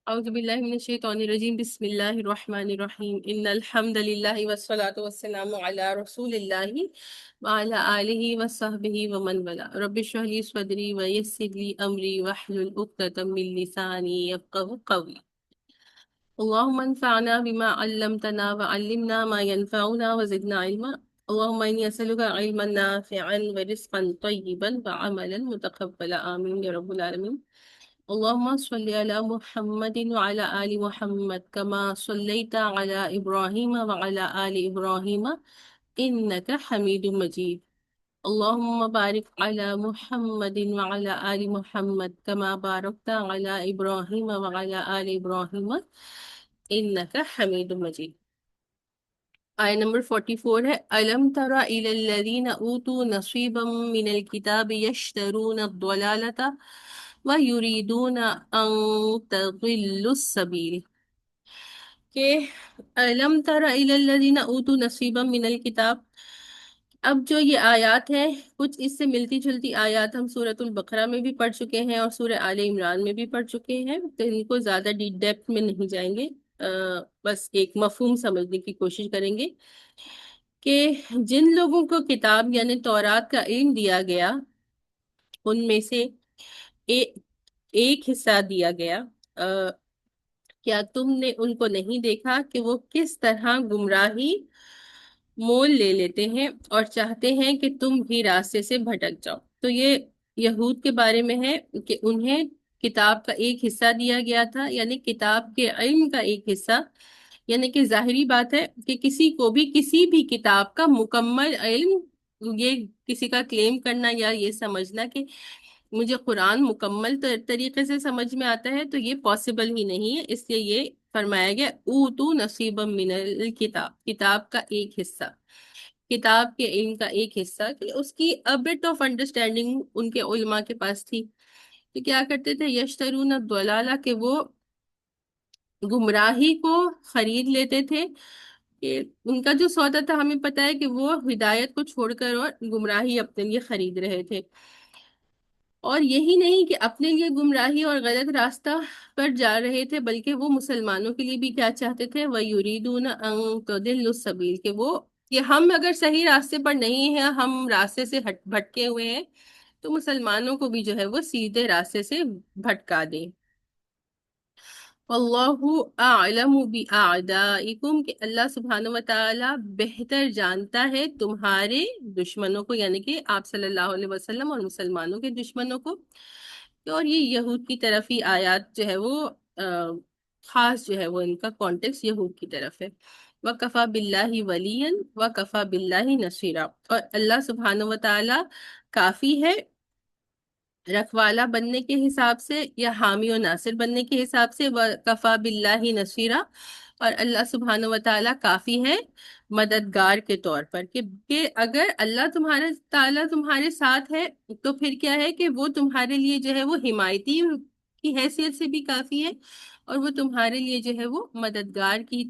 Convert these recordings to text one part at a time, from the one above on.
أعوذ بالله من الشيطان الرجيم بسم الله الرحمن الرحيم إن الحمد لله والصلاة والسلام على رسول الله وعلى آله وصحبه ومن والاه رب اشرح لي صدري ويسر لي أمري واحلل عقدة من لساني يفقهوا قولي اللهم انفعنا بما علمتنا وعلمنا ما ينفعنا وزدنا علما اللهم إني أسألك علما نافعا ورزقا طيبا وعملا متقبلا آمين يا رب العالمين اللهم صل على محمد وعلى آل محمد كما صليت على إبراهيم وعلى آل إبراهيم إنك حميد مجيد اللهم بارك على محمد وعلى آل محمد كما باركت على إبراهيم وعلى آل إبراهيم إنك حميد مجيد. آية نمبر 44 ہے ألم تر إلى الذين أوتوا نصيبا من الكتاب يشترون الضلالة وَيُرِيدُونَ أَن تَضِلُّوا السَّبِيلَ کہ أَلَمْ تَرَ إِلَى الَّذِينَ أُوتُوا نَصِيبًا مِنَ الْكِتَابِ. اب جو یہ آیات ہیں کچھ اس سے ملتی جلتی آیات ہم سورۃ البقرہ میں بھی پڑھ چکے ہیں اور سورہ آل عمران میں بھی پڑھ چکے ہیں، تو ان کو زیادہ ڈیپتھ میں نہیں جائیں گے، بس ایک مفہوم سمجھنے کی کوشش کریں گے کہ جن لوگوں کو کتاب یعنی تورات کا علم دیا گیا ان میں سے ایک حصہ دیا گیا، کیا تم نے ان کو نہیں دیکھا کہ وہ کس طرح گمراہی مول لے لیتے ہیں اور چاہتے ہیں کہ تم بھی راستے سے بھٹک جاؤ. تو یہ یہود کے بارے میں ہے کہ انہیں کتاب کا ایک حصہ دیا گیا تھا، یعنی کتاب کے علم کا ایک حصہ، یعنی کہ ظاہری بات ہے کہ کسی کو بھی کسی بھی کتاب کا مکمل علم، یہ کسی کا کلیم کرنا یا یہ سمجھنا کہ مجھے قرآن مکمل طریقے سے سمجھ میں آتا ہے، تو یہ پاسبل ہی نہیں ہے. اس لیے یہ فرمایا گیا اوتو نصیبا من الکتاب، کتاب کا ایک حصہ، کتاب کے علم کا ایک حصہ، کہ اس کی بٹ آف انڈرسٹینڈنگ ان کے علماء کے پاس تھی. تو کیا کرتے تھے؟ یشترون الضلالہ، کہ وہ گمراہی کو خرید لیتے تھے، کہ ان کا جو سودا تھا ہمیں پتا ہے کہ وہ ہدایت کو چھوڑ کر اور گمراہی اپنے لیے خرید رہے تھے. اور یہی نہیں کہ اپنے لیے گمراہی اور غلط راستہ پر جا رہے تھے، بلکہ وہ مسلمانوں کے لیے بھی کیا چاہتے تھے؟ وَيُرِيدُونَ أَن تُضِلُّوا السَّبِيلَ، کہ وہ کہ ہم اگر صحیح راستے پر نہیں ہیں، ہم راستے سے بھٹکے ہوئے ہیں، تو مسلمانوں کو بھی جو ہے وہ سیدھے راستے سے بھٹکا دیں. واللہ اعلم باعدائکم، کہ اللہ سبحانہ وتعالی بہتر جانتا ہے تمہارے دشمنوں کو، یعنی کہ آپ صلی اللہ علیہ وسلم اور مسلمانوں کے دشمنوں کو. اور یہ یہود کی طرف ہی آیات جو ہے وہ خاص جو ہے وہ ان کا کانٹیکس یہود کی طرف ہے. وَكَفَى بِاللَّهِ وَلِيًّا وَكَفَى بِاللَّهِ نَصِيرًا، اور اللہ سبحانہ وتعالی کافی ہے رکھوالا بننے کے حساب سے یا حامی و ناصر بننے کے حساب سے. وَكَفَى بِاللَّهِ نَصِيرًا، اور اللہ سبحانہ وتعالی کافی ہے مددگار کے طور پر، کہ اگر اللہ تعالیٰ تمہارے ساتھ ہے تو پھر کیا ہے کہ وہ تمہارے لیے جو ہے وہ حمایتی کی حیثیت سے بھی کافی ہے، اور وہ تمہارے لیے جو ہے وہ مددگار کی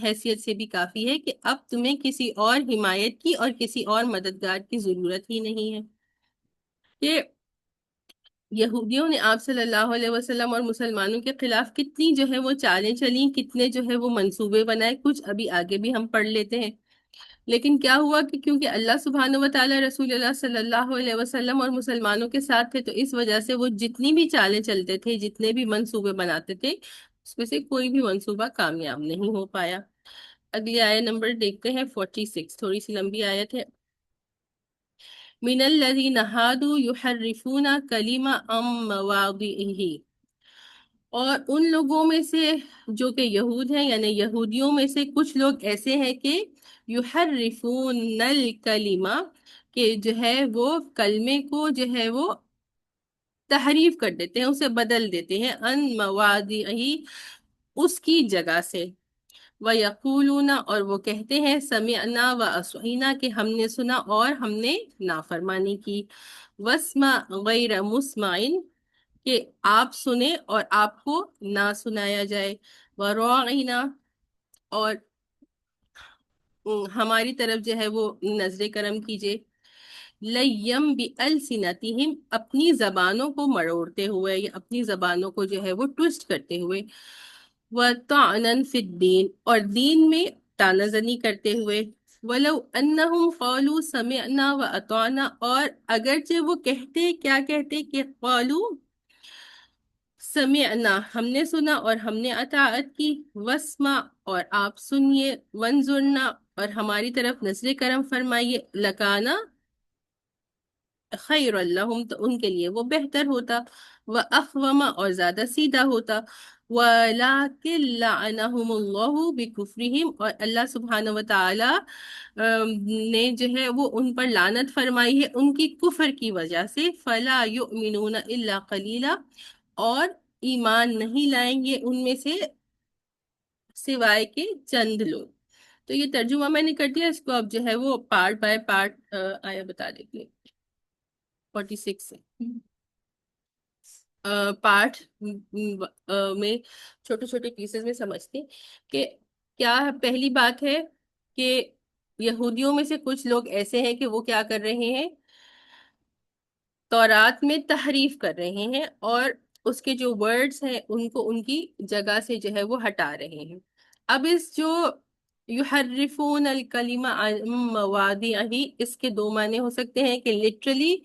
حیثیت سے بھی کافی ہے، کہ اب تمہیں کسی اور حمایت کی اور کسی اور مددگار کی ضرورت ہی نہیں ہے. کہ یہودیوں نے آپ صلی اللہ علیہ وسلم اور مسلمانوں کے خلاف کتنی جو ہے وہ چالیں چلیں، کتنے جو ہے وہ منصوبے بنائے، کچھ ابھی آگے بھی ہم پڑھ لیتے ہیں. لیکن کیا ہوا کہ کیونکہ اللہ سبحانہ وتعالی رسول اللہ صلی اللہ علیہ وسلم اور مسلمانوں کے ساتھ تھے، تو اس وجہ سے وہ جتنی بھی چالیں چلتے تھے، جتنے بھی منصوبے بناتے تھے، اس میں سے کوئی بھی منصوبہ کامیاب نہیں ہو پایا. اگلی آیت نمبر دیکھتے ہیں 46، تھوڑی سی لمبی آیت ہے. من الذین ہادوا یحرفون کلم عن مواضعہ، اور ان لوگوں میں سے جو کہ یہود ہیں، یعنی یہودیوں میں سے کچھ لوگ ایسے ہیں کہ یحرفون الکلمہ، کہ جو ہے وہ کلمے کو جو ہے وہ تحریف کر دیتے ہیں، اسے بدل دیتے ہیں، ان مواضعہ، اس کی جگہ سے. وَيَقُولُونَ، اور وہ کہتے ہیں، سمعنا وَعَصَيْنَا، کہ ہم نے سنا اور ہم نے نافرمانی کی. وَاسْمَعْ غَيْرَ مُسْمَعٍ، کہ آپ سنیں اور آپ کو نہ سنایا جائے. وَرَاعِنَا، اور ہماری طرف جو ہے وہ نظر کرم کیجئے. لیم بِأَلْسِنَتِهِمْ، اپنی زبانوں کو مروڑتے ہوئے یا اپنی زبانوں کو جو ہے وہ ٹوسٹ کرتے ہوئے، وَطَعْنًا فِي الدِّينِ، اور دین میں تانا زنی کرتے ہوئے، وَلَوْ أَنَّهُمْ قَالُوا سَمِعْنَا وَأَطَعْنَا، اور اگرچہ وہ کہتے، کیا کہتے کہ قالوا سمعنا، ہم نے سنا اور ہم نے اطاعت کی، واسمع، اور آپ سنیے، وانظرنا، اور ہماری طرف نظر کرم فرمائیے، لکانا خیر لہم، تو ان کے لیے وہ بہتر ہوتا، واقوم، اور زیادہ سیدھا ہوتا، ولکن لعنہم اللہ بکفرہم، اور اللہ سبحانہ وتعالی نے جو ہے وہ ان پر لعنت فرمائی ہے ان کی کفر کی وجہ سے، فلا یؤمنون الا قلیلا، اور ایمان نہیں لائیں گے ان میں سے سوائے کے چند لوگ۔ تو یہ ترجمہ میں نے کر دیا، اس کو اب جو ہے وہ پارٹ بائی پارٹ آیا بتا دیتی ہوں۔ 46 سے پارٹ میں چھوٹے چھوٹے پیسز میں سمجھتے ہیں کہ کیا پہلی بات ہے کہ یہودیوں میں سے کچھ لوگ ایسے ہیں کہ وہ کیا کر رہے ہیں، تورات میں تحریف کر رہے ہیں، اور اس کے جو ورڈز ہیں ان کو ان کی جگہ سے جو ہے وہ ہٹا رہے ہیں۔ اب اس جو یحرفون الکلمہ عن مواضعہ، اس کے دو معنی ہو سکتے ہیں کہ لٹرلی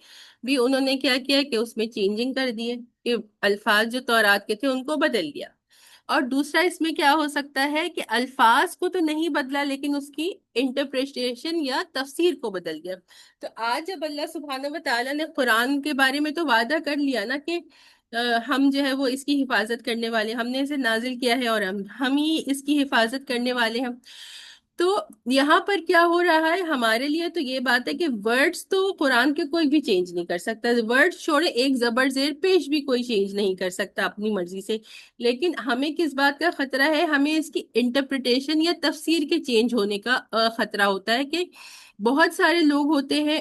بھی انہوں نے کیا کیا کہ اس میں چینجنگ کر دیے، کہ الفاظ جو تورات کے تھے ان کو بدل دیا، اور دوسرا اس میں کیا ہو سکتا ہے کہ الفاظ کو تو نہیں بدلا لیکن اس کی انٹرپریٹیشن یا تفسیر کو بدل دیا۔ تو آج جب اللہ سبحانہ و تعالیٰ نے قرآن کے بارے میں تو وعدہ کر لیا نا کہ ہم جو ہے وہ اس کی حفاظت کرنے والے، ہم نے اسے نازل کیا ہے اور ہم ہی اس کی حفاظت کرنے والے ہیں، تو یہاں پر کیا ہو رہا ہے ہمارے لیے تو یہ بات ہے کہ ورڈز تو قرآن کے کوئی بھی چینج نہیں کر سکتا، ورڈز چھوڑے ایک زبر زیر پیش بھی کوئی چینج نہیں کر سکتا اپنی مرضی سے، لیکن ہمیں کس بات کا خطرہ ہے، ہمیں اس کی انٹرپریٹیشن یا تفسیر کے چینج ہونے کا خطرہ ہوتا ہے، کہ بہت سارے لوگ ہوتے ہیں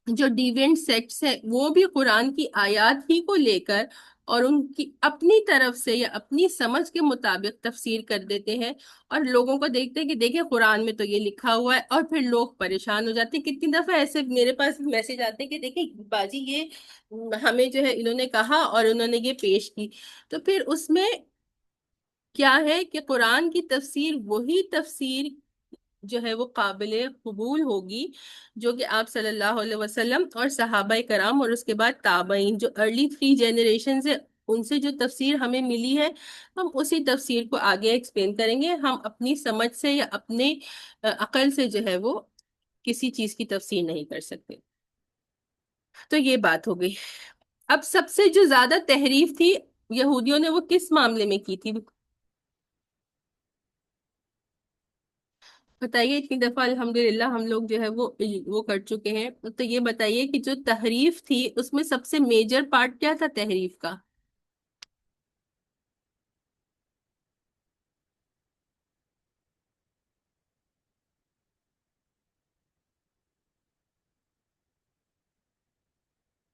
جو ڈیوینٹ سیکٹس ہیں وہ بھی قرآن کی آیات ہی کو لے کر اور ان کی اپنی طرف سے یا اپنی سمجھ کے مطابق تفسیر کر دیتے ہیں، اور لوگوں کو دیکھتے ہیں کہ دیکھیں قرآن میں تو یہ لکھا ہوا ہے، اور پھر لوگ پریشان ہو جاتے ہیں۔ کتنی دفعہ ایسے میرے پاس میسج آتے ہیں کہ دیکھیں باجی یہ ہمیں جو ہے انہوں نے کہا اور انہوں نے یہ پیش کی، تو پھر اس میں کیا ہے کہ قرآن کی تفسیر وہی تفسیر جو ہے وہ قابل قبول ہوگی جو کہ آپ صلی اللہ علیہ وسلم اور صحابہ کرام اور اس کے بعد تابعین جو ارلی 3 جنریشن سے ان سے جو تفسیر ہمیں ملی ہے، ہم اسی تفسیر کو آگے ایکسپلین کریں گے، ہم اپنی سمجھ سے یا اپنے عقل سے جو ہے وہ کسی چیز کی تفسیر نہیں کر سکتے۔ تو یہ بات ہو گئی۔ اب سب سے جو زیادہ تحریف تھی یہودیوں نے وہ کس معاملے میں کی تھی بتائیے؟ اتنی دفعہ الحمدللہ ہم لوگ جو ہے وہ کر چکے ہیں، تو یہ بتائیے کہ جو تحریف تھی اس میں سب سے میجر پارٹ کیا تھا تحریف کا؟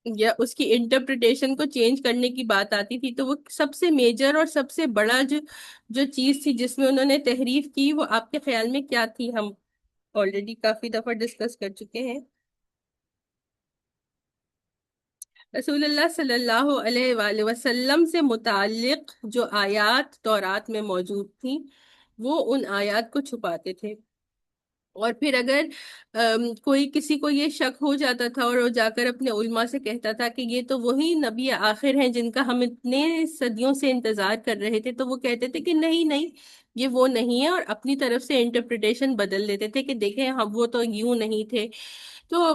یا اس کی انٹرپریٹیشن کو چینج کرنے کی بات آتی تھی، تو وہ سب سے میجر اور سب سے بڑا جو چیز تھی جس میں انہوں نے تحریف کی، وہ آپ کے خیال میں کیا تھی؟ ہم آلریڈی کافی دفعہ ڈسکس کر چکے ہیں۔ رسول اللہ صلی اللہ علیہ وآلہ وسلم سے متعلق جو آیات تورات میں موجود تھیں وہ ان آیات کو چھپاتے تھے، اور پھر اگر کوئی کسی کو یہ شک ہو جاتا تھا اور وہ جا کر اپنے علماء سے کہتا تھا کہ یہ تو وہی نبی آخر ہیں جن کا ہم اتنے صدیوں سے انتظار کر رہے تھے، تو وہ کہتے تھے کہ نہیں نہیں یہ وہ نہیں ہے، اور اپنی طرف سے انٹرپریٹیشن بدل دیتے تھے کہ دیکھیں ہم وہ تو یوں نہیں تھے۔ تو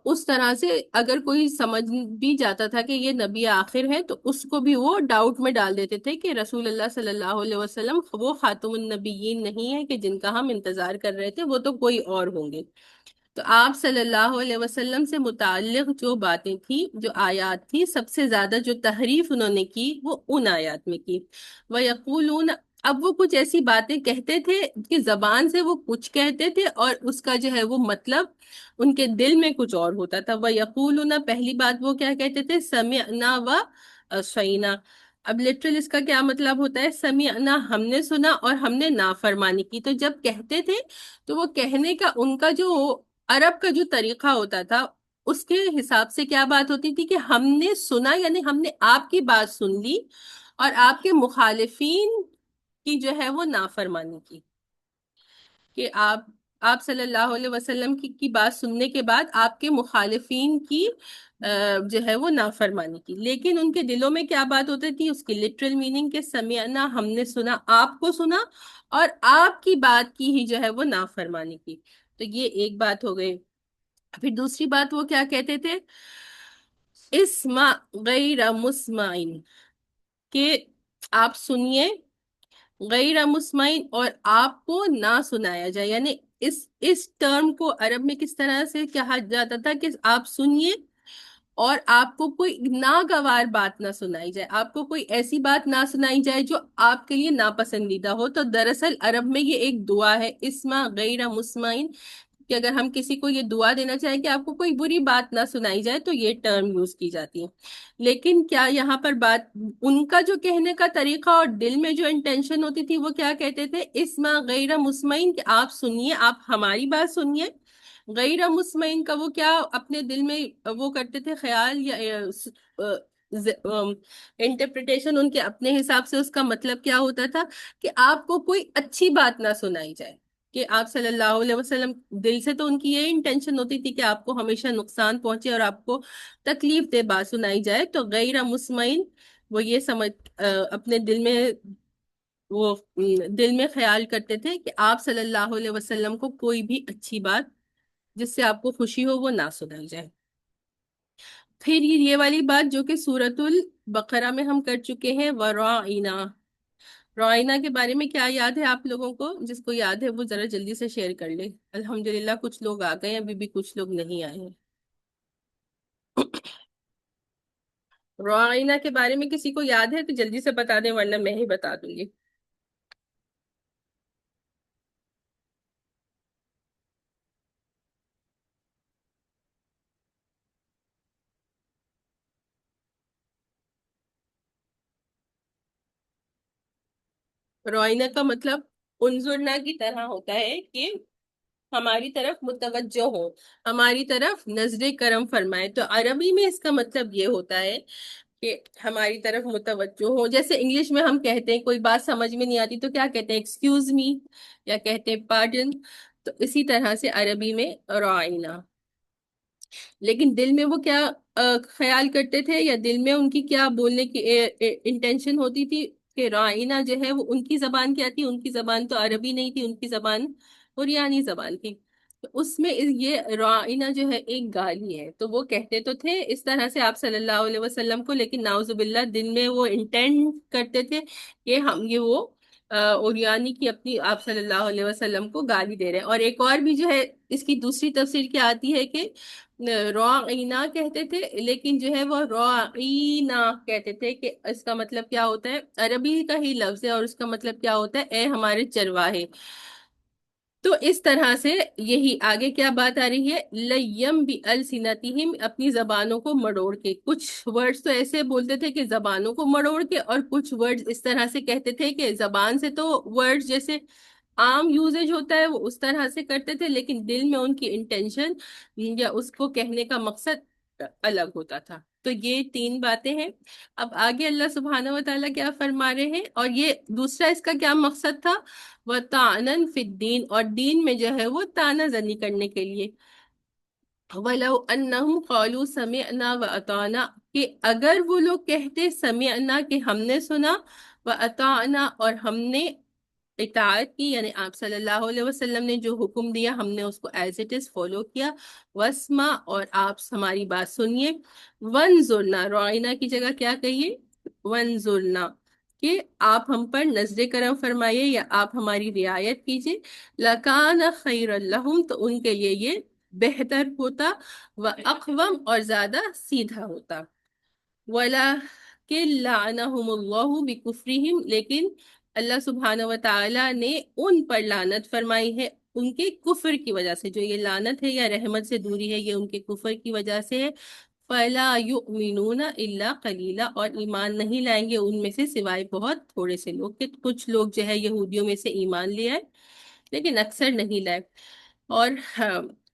اس طرح سے اگر کوئی سمجھ بھی جاتا تھا کہ یہ نبی آخر ہے تو اس کو بھی وہ ڈاؤٹ میں ڈال دیتے تھے کہ رسول اللہ صلی اللہ علیہ وسلم وہ خاتم النبیین نہیں ہے کہ جن کا ہم انتظار کر رہے تھے، وہ تو کوئی اور ہوں گے۔ تو آپ صلی اللہ علیہ وسلم سے متعلق جو باتیں تھیں، جو آیات تھی، سب سے زیادہ جو تحریف انہوں نے کی وہ ان آیات میں کی۔ وَيَقُولُونَ، اب وہ کچھ ایسی باتیں کہتے تھے کہ زبان سے وہ کچھ کہتے تھے اور اس کا جو ہے وہ مطلب ان کے دل میں کچھ اور ہوتا تھا۔ وَيَقُولُونَ، پہلی بات وہ کیا کہتے تھے؟ سَمِعْنَا وَعَصَيْنَا۔ اب لٹرل اس کا کیا مطلب ہوتا ہے؟ سمعنا، ہم نے سنا اور ہم نے نافرمانی کی۔ تو جب کہتے تھے تو وہ کہنے کا ان کا جو عرب کا جو طریقہ ہوتا تھا اس کے حساب سے کیا بات ہوتی تھی کہ ہم نے سنا، یعنی ہم نے آپ کی بات سن لی اور آپ کے مخالفین کی جو ہے وہ نافرمانی کی، کہ آپ صلی اللہ علیہ وسلم کی بات سننے کے بعد آپ کے مخالفین کی جو ہے وہ نافرمانی کی، لیکن ان کے دلوں میں کیا بات ہوتی تھی، اس کی لٹرل میننگ کہ سمعنا، ہم نے سنا، آپ کو سنا اور آپ کی بات کی ہی جو ہے وہ نافرمانی کی۔ تو یہ ایک بات ہو گئی۔ پھر دوسری بات وہ کیا کہتے تھے، اسمع غیر مسمعین، کہ آپ سنیے غیر مسمعین اور آپ کو نہ سنایا جائے، یعنی اس ٹرم کو عرب میں کس طرح سے کہا جاتا تھا کہ آپ سنیے اور آپ کو کوئی ناگوار بات نہ سنائی جائے، آپ کو کوئی ایسی بات نہ سنائی جائے جو آپ کے لیے ناپسندیدہ ہو۔ تو دراصل عرب میں یہ ایک دعا ہے، اسمع غیر مسمعین، کہ اگر ہم کسی کو یہ دعا دینا چاہیں کہ آپ کو کوئی بری بات نہ سنائی جائے تو یہ ٹرم یوز کی جاتی ہے۔ لیکن کیا یہاں پر بات، ان کا جو کہنے کا طریقہ اور دل میں جو انٹینشن ہوتی تھی وہ کیا کہتے تھے، اسمع غیر مسمعین، کہ آپ سنیے، آپ ہماری بات سنیے۔ غیر مسمعین کا وہ کیا اپنے دل میں وہ کرتے تھے خیال یا انٹرپریٹیشن، ان کے اپنے حساب سے اس کا مطلب کیا ہوتا تھا کہ آپ کو کوئی اچھی بات نہ سنائی جائے، کہ آپ صلی اللہ علیہ وسلم دل سے تو ان کی یہ انٹینشن ہوتی تھی کہ آپ کو ہمیشہ نقصان پہنچے اور آپ کو تکلیف دہ بات سنائی جائے۔ تو غیر مسمعین وہ یہ سمجھ اپنے دل میں وہ دل میں خیال کرتے تھے کہ آپ صلی اللہ علیہ وسلم کو کوئی بھی اچھی بات جس سے آپ کو خوشی ہو وہ نہ سنائی جائے۔ پھر یہ والی بات جو کہ سورۃ البقرہ میں ہم کر چکے ہیں، وراعینا، رائنا کے بارے میں کیا یاد ہے آپ لوگوں کو؟ جس کو یاد ہے وہ ذرا جلدی سے شیئر کر لے۔ الحمدللہ کچھ لوگ آ گئے ہیں، ابھی بھی کچھ لوگ نہیں آئے ہیں۔ رائنا کے بارے میں کسی کو یاد ہے تو جلدی سے بتا دیں ورنہ میں ہی بتا دوں گی۔ رائنا کا مطلب انظرنا کی طرح ہوتا ہے کہ ہماری طرف متوجہ ہو، ہماری طرف نظر کرم فرمائے۔ تو عربی میں اس کا مطلب یہ ہوتا ہے کہ ہماری طرف متوجہ ہو۔ جیسے انگلش میں ہم کہتے ہیں کوئی بات سمجھ میں نہیں آتی تو کیا کہتے ہیں، ایکسکیوز می، یا کہتے ہیں پارڈن۔ تو اسی طرح سے عربی میں رائنا، لیکن دل میں وہ کیا خیال کرتے تھے، یا دل میں ان کی کیا بولنے کی انٹینشن ہوتی تھی کہ رائنا جو ہے وہ ان کی زبان کیا تھی، ان کی زبان تو عربی نہیں تھی، ان کی زبان قریانی زبان تھی۔ تو اس میں یہ رائنا جو ہے ایک گالی ہے، تو وہ کہتے تو تھے اس طرح سے آپ صلی اللہ علیہ وسلم کو، لیکن نعوذ باللہ دل میں وہ انٹینڈ کرتے تھے کہ ہم یہ وہ اوریانی کی اپنی آپ صلی اللہ علیہ وسلم کو گالی دے رہے ہیں۔ اور ایک اور بھی جو ہے اس کی دوسری تفسیر کیا آتی ہے کہ راعینا کہتے تھے، لیکن جو ہے وہ راعینا کہتے تھے، کہ اس کا مطلب کیا ہوتا ہے، عربی کا ہی لفظ ہے اور اس کا مطلب کیا ہوتا ہے، اے ہمارے چرواہے۔ تو اس طرح سے یہی آگے کیا بات آ رہی ہے، لیم بھی السنتہم، اپنی زبانوں کو مڑوڑ کے۔ کچھ ورڈز تو ایسے بولتے تھے کہ زبانوں کو مڑوڑ کے، اور کچھ ورڈز اس طرح سے کہتے تھے کہ زبان سے تو ورڈز جیسے عام یوزیج ہوتا ہے وہ اس طرح سے کرتے تھے، لیکن دل میں ان کی انٹینشن یا اس کو کہنے کا مقصد الگ ہوتا تھا۔ تو یہ تین باتیں ہیں۔ اب آگے اللہ سبحانہ و تعالیٰ کیا فرما رہے ہیں، اور یہ دوسرا اس کا کیا مقصد تھا، وَطَعْنًا فِي الدِّينِ، اور دین میں جو ہے وہ تانا زنی کرنے کے لیے۔ وَلَوْ أَنَّهُمْ قَالُوا سَمِعْنَا وَأَطَعْنَا، کہ اگر وہ لوگ کہتے سمعنا کہ ہم نے سنا، وَأَطَعْنَا اور ہم نے اطاعت کی، یعنی آپ صلی اللہ علیہ وسلم نے جو حکم دیا ہم نے اس کو ایز اٹ از فالو کیا، وَاسْمَعْ اور آپ ہماری بات سنیے، وَانظُرْنَا رائنا کی جگہ کیا کہیے، وَانظُرْنَا، کہ آپ ہم پر نظر کرم فرمائیے یا آپ ہماری رعایت کیجیے، لَكَانَ خَيْرًا لَهُمْ، تو ان کے لیے یہ بہتر ہوتا، وَأَقْوَمْ اور زیادہ سیدھا ہوتا، وَلَكِنْ لَعَنَهُمُ اللَّهُ بِكُفْرِهِمْ، لیکن اللہ سبحانہ و تعالیٰ نے ان پر لعنت فرمائی ہے ان کے کفر کی وجہ سے۔ جو یہ لعنت ہے یا رحمت سے دوری ہے یہ ان کے کفر کی وجہ سے ہے۔ فَلَا يُؤْمِنُونَ إِلَّا قَلِيلًا، اور ایمان نہیں لائیں گے ان میں سے سوائے بہت تھوڑے سے لوگ، کہ کچھ لوگ جو ہے یہودیوں میں سے ایمان لے آئے لیکن اکثر نہیں لائے۔ اور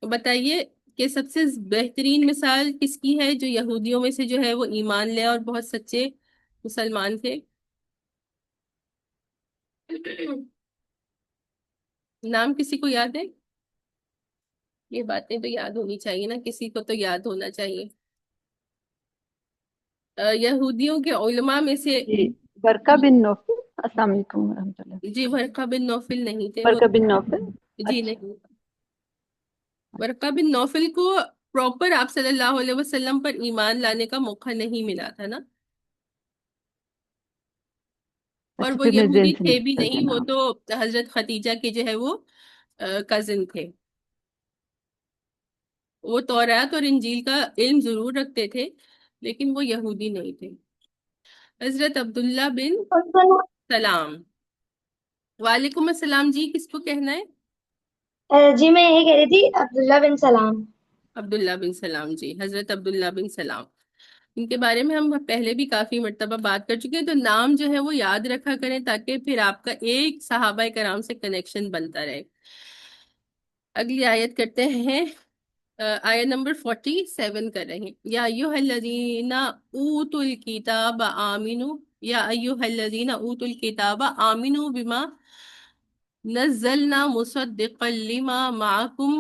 بتائیے کہ سب سے بہترین مثال کس کی ہے جو یہودیوں میں سے جو ہے وہ ایمان لے اور بہت سچے مسلمان تھے؟ نام کسی کو یاد ہے؟ یہ باتیں تو یاد ہونی چاہیے نا، کسی کو تو یاد ہونا چاہیے۔ یہودیوں کے علماء میں سے، جی، برقہ بن نوفل، السلام علیکم ورحمۃ اللہ۔ جی ورقہ بن نوفل نہیں تھے وہ، برقہ بن نوفل، جی اچھا نہیں۔ ورقہ بن نوفل کو پراپر آپ صلی اللہ علیہ وسلم پر ایمان لانے کا موقع نہیں ملا تھا نا، اور اچھا، وہ پھر میرے ذہن یہودی سے تھے بھی نکل گیا نہیں، وہ نام۔ تو حضرت خدیجہ کے جو ہے وہ کزن تھے۔ وہ تورات اور انجیل کا علم ضرور رکھتے تھے لیکن وہ یہودی نہیں تھے۔ حضرت عبداللہ بن سلام، وعلیکم السلام جی، کس کو کہنا ہے؟ جی میں یہ کہہ رہی تھی عبداللہ بن سلام۔ عبداللہ بن سلام، جی حضرت عبداللہ بن سلام، ان کے بارے میں ہم پہلے بھی کافی مرتبہ بات کر چکے ہیں، تو نام جو ہے وہ یاد رکھا کریں تاکہ پھر آپ کا ایک صحابہ کرام سے کنیکشن بنتا رہے۔ اگلی آیت کرتے ہیں، آیت نمبر 47 کر رہے ہیں۔ یا ایھا الذین اوتوا الکتاب آمنو، یا ایھا الذین اوتوا الکتاب آمنو بما نزلنا مصدقا لما معکم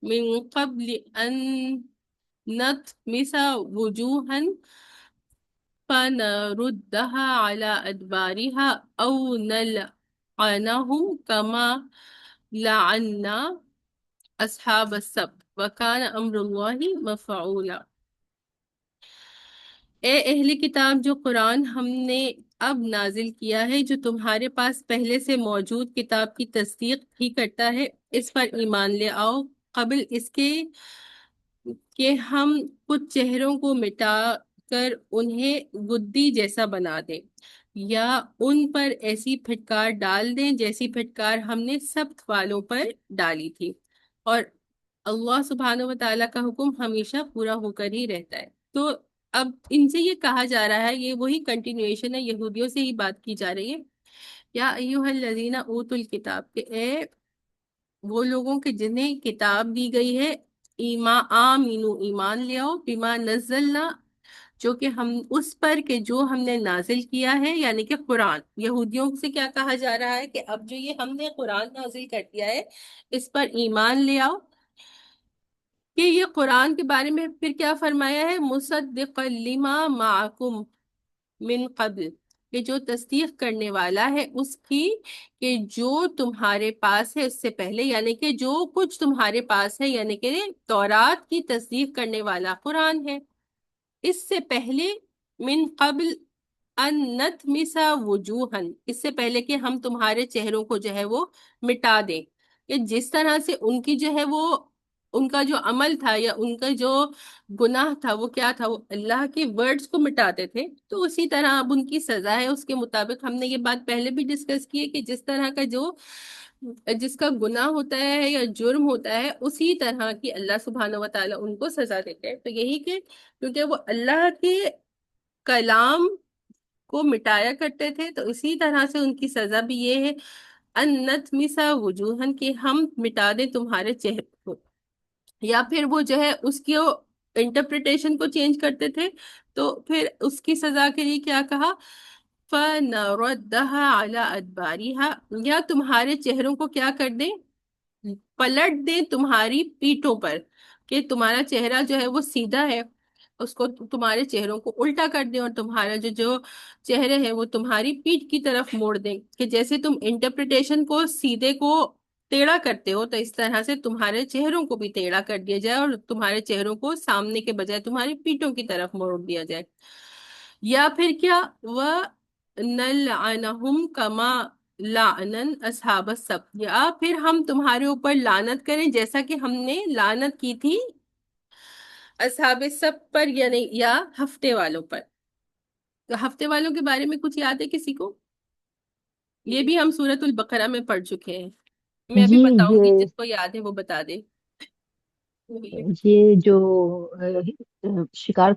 من قبل ان نطمس وجوها فنردها على أدبارها أو نلعنهم كما لعنا أصحاب السبت وكان أمر الله مفعولا۔ اے اہل کتاب، جو قرآن ہم نے اب نازل کیا ہے جو تمہارے پاس پہلے سے موجود کتاب کی تصدیق ہی کرتا ہے، اس پر ایمان لے آؤ قبل اس کے کہ ہم کچھ چہروں کو مٹا کر انہیں گدی جیسا بنا دیں، یا ان پر ایسی پھٹکار ڈال دیں جیسی پھٹکار ہم نے سبت والوں پر ڈالی تھی، اور اللہ سبحانہ و تعالیٰ کا حکم ہمیشہ پورا ہو کر ہی رہتا ہے۔ تو اب ان سے یہ کہا جا رہا ہے، یہ وہی کنٹینیوشن ہے، یہودیوں سے ہی بات کی جا رہی ہے۔ یا ایھا الذین اوتوا الکتاب، کہ اے وہ لوگوں کے جنہیں کتاب دی گئی ہے، آمینو ایمان لے آؤ، بما نزلنا جو کہ ہم اس پر کہ جو ہم نے نازل کیا ہے، یعنی کہ قرآن۔ یہودیوں سے کیا کہا جا رہا ہے کہ اب جو یہ ہم نے قرآن نازل کر دیا ہے اس پر ایمان لے آؤ، کہ یہ قرآن کے بارے میں پھر کیا فرمایا ہے، مصدقا لما معکم من قبل، کہ جو تصدیق کرنے والا ہے اس کی کہ جو تمہارے پاس ہے اس سے پہلے، یعنی کہ جو کچھ تمہارے پاس ہے، یعنی کہ تورات کی تصدیق کرنے والا قرآن ہے، اس سے پہلے، من قبل ان نطمس وجوہا، اس سے پہلے کہ ہم تمہارے چہروں کو جو ہے وہ مٹا دیں، کہ جس طرح سے ان کی جو ہے وہ ان کا جو عمل تھا یا ان کا جو گناہ تھا وہ کیا تھا، وہ اللہ کے ورڈز کو مٹاتے تھے، تو اسی طرح اب ان کی سزا ہے اس کے مطابق۔ ہم نے یہ بات پہلے بھی ڈسکس کی ہے کہ جس طرح کا جس کا گناہ ہوتا ہے یا جرم ہوتا ہے اسی طرح کی اللہ سبحانہ و تعالیٰ ان کو سزا دیتے ہیں۔ تو یہی کہ کیونکہ وہ اللہ کے کلام کو مٹایا کرتے تھے تو اسی طرح سے ان کی سزا بھی یہ ہے، ان نطمس وجوہن، کہ ہم مٹا دیں تمہارے چہرے کو، یا پھر وہ جو ہے اس کی انٹرپریٹیشن کو چینج کرتے تھے تو پھر اس کی سزا کے لیے کیا کہا، فَنَرُدَّهَا عَلَىٰ أَدْبَارِهَا، یا تمہارے چہروں کو کیا کر دیں، پلٹ دیں تمہاری پیٹھوں پر، کہ تمہارا چہرہ جو ہے وہ سیدھا ہے، اس کو تمہارے چہروں کو الٹا کر دیں، اور تمہارا جو چہرے ہیں وہ تمہاری پیٹھ کی طرف موڑ دیں، کہ جیسے تم انٹرپریٹیشن کو سیدھے کو ٹیڑھا کرتے ہو تو اس طرح سے تمہارے چہروں کو بھی ٹیڑھا کر دیا جائے، اور تمہارے چہروں کو سامنے کے بجائے تمہاری پیٹھوں کی طرف موڑ دیا جائے، یا پھر کیا، وَنَلْعَنَهُمْ كَمَا لَعْنًا أَصْحَابَ السَّبْتِ، یا پھر ہم تمہارے اوپر لعنت کریں جیسا کہ ہم نے لعنت کی تھی اصحاب السبت پر، یعنی یا ہفتے والوں پر۔ تو ہفتے والوں کے بارے میں کچھ یاد ہے کسی کو؟ یہ بھی ہم سورۃ البقرہ میں پڑھ چکے ہیں، میں بھی جی، بتاؤں گی، یہ جس کو یاد ہے وہ بتا دے۔ یہ جو شکار،